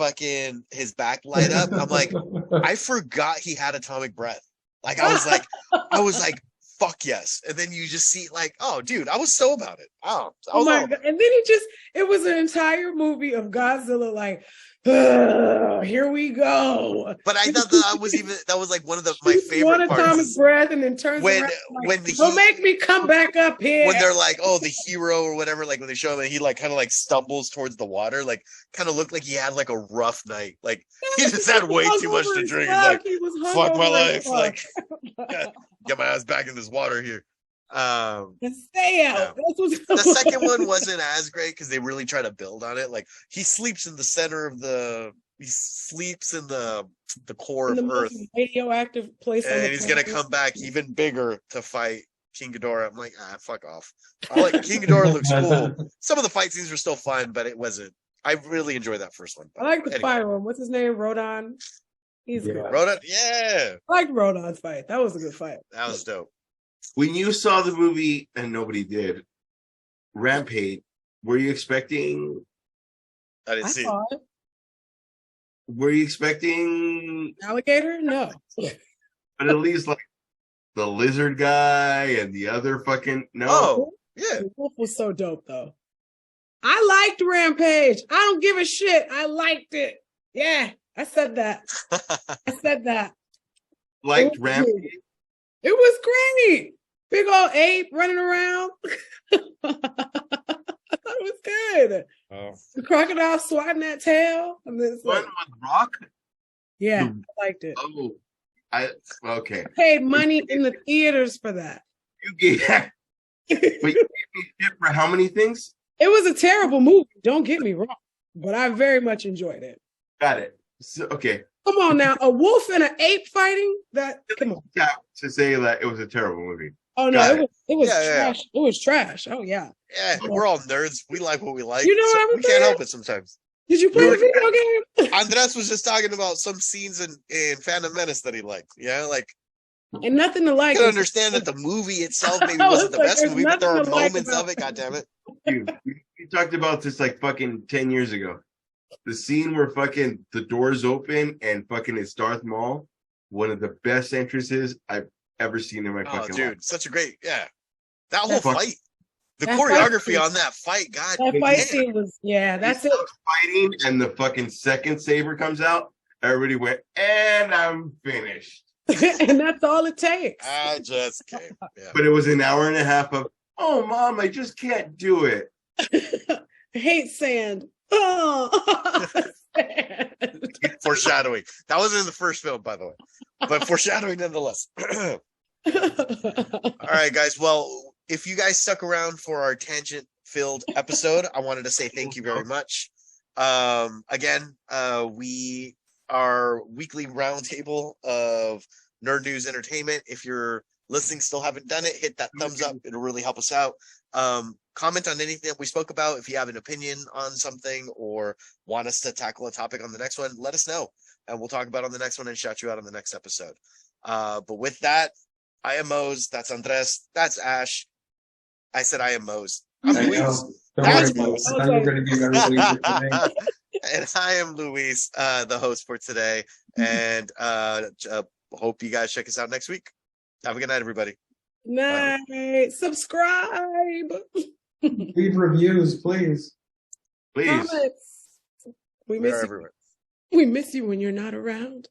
back light up. I'm like, I forgot he had atomic breath. Like I was like, fuck yes. And then you just see like, oh, dude, I was so about it. Oh, Oh my God. And then it was an entire movie of Godzilla like, here we go. But I thought that was like one of my favorite one parts. atomic breath and then turns when around like, don't make me come back up here. When they're like, oh, the hero or whatever, like when they show him and he like kind of like stumbles towards the water, like kind of looked like he had like a rough night. Like he just had way too much to drink. He's like, fuck my life. Like get my ass back in this water here. Stay out. Yeah. The second one wasn't as great because they really try to build on it. Like he sleeps in the center of he sleeps in the core of Earth, radioactive place, and he's gonna come back even bigger to fight King Ghidorah. I'm like, fuck off. I like King Ghidorah looks cool. Some of the fight scenes were still fun, but it wasn't. I really enjoyed that first one. I like the fire one. What's his name? Rodon. He's good. Rodon, yeah. I liked Rodon's fight. That was a good fight. That was dope. When you saw the movie, and nobody did, Rampage, were you expecting? I didn't see it. Were you expecting alligator? No. But at least like the lizard guy and the other fucking no. Oh, yeah. The wolf was so dope though. I liked Rampage. I don't give a shit. I liked it. Yeah, I said that. Liked Rampage. It was great. Big old ape running around. That was good. Oh. The crocodile swatting that tail. And then one with Rock? Yeah, I liked it. Oh, okay. I paid money in the theaters for that. But you gave me shit for how many things? It was a terrible movie. Don't get me wrong, but I very much enjoyed it. Got it. So, okay. Come on now, a wolf and an ape fighting? Come on. Yeah, to say that it was a terrible movie. Oh no, it was trash. Yeah. It was trash. Oh yeah. Yeah, we're all nerds. We like what we like. You know what I'm we can't help it sometimes. Did you play the video game? Andres was just talking about some scenes in Phantom Menace that he liked. Yeah, like and nothing to like. I can understand that the movie itself maybe wasn't the best movie, but there are moments of it. God damn it, dude! We talked about this like fucking 10 years ago. The scene where fucking the doors open and fucking it's Darth Maul, one of the best entrances I've ever seen in my fucking life. Such a great, that whole fight. The choreography on that fight, God. That fight scene was, that's it. Fighting and the fucking second saber comes out, everybody went, and I'm finished. And that's all it takes. I just came. Yeah. But it was an hour and a half of, oh, Mom, I just can't do it. I hate sand. Oh, foreshadowing. That wasn't in the first film, by the way, but foreshadowing nonetheless. All right, guys. Well, if you guys stuck around for our tangent-filled episode, I wanted to say thank you very much. Again, we are weekly roundtable of nerd news entertainment. If you're listening, still haven't done it, hit that thumbs up. It'll really help us out. Comment on anything that we spoke about. If you have an opinion on something or want us to tackle a topic on the next one, let us know, and we'll talk about it on the next one and shout you out on the next episode. But with that, I am Mose. That's Andres. That's Ash. I said I am Mose. I'm Luis. That's Mose. And I am Luis, the host for today. And hope you guys check us out next week. Have a good night, everybody. Night. Subscribe. Leave reviews, please. Please. Comments. We miss you. We miss you when you're not around.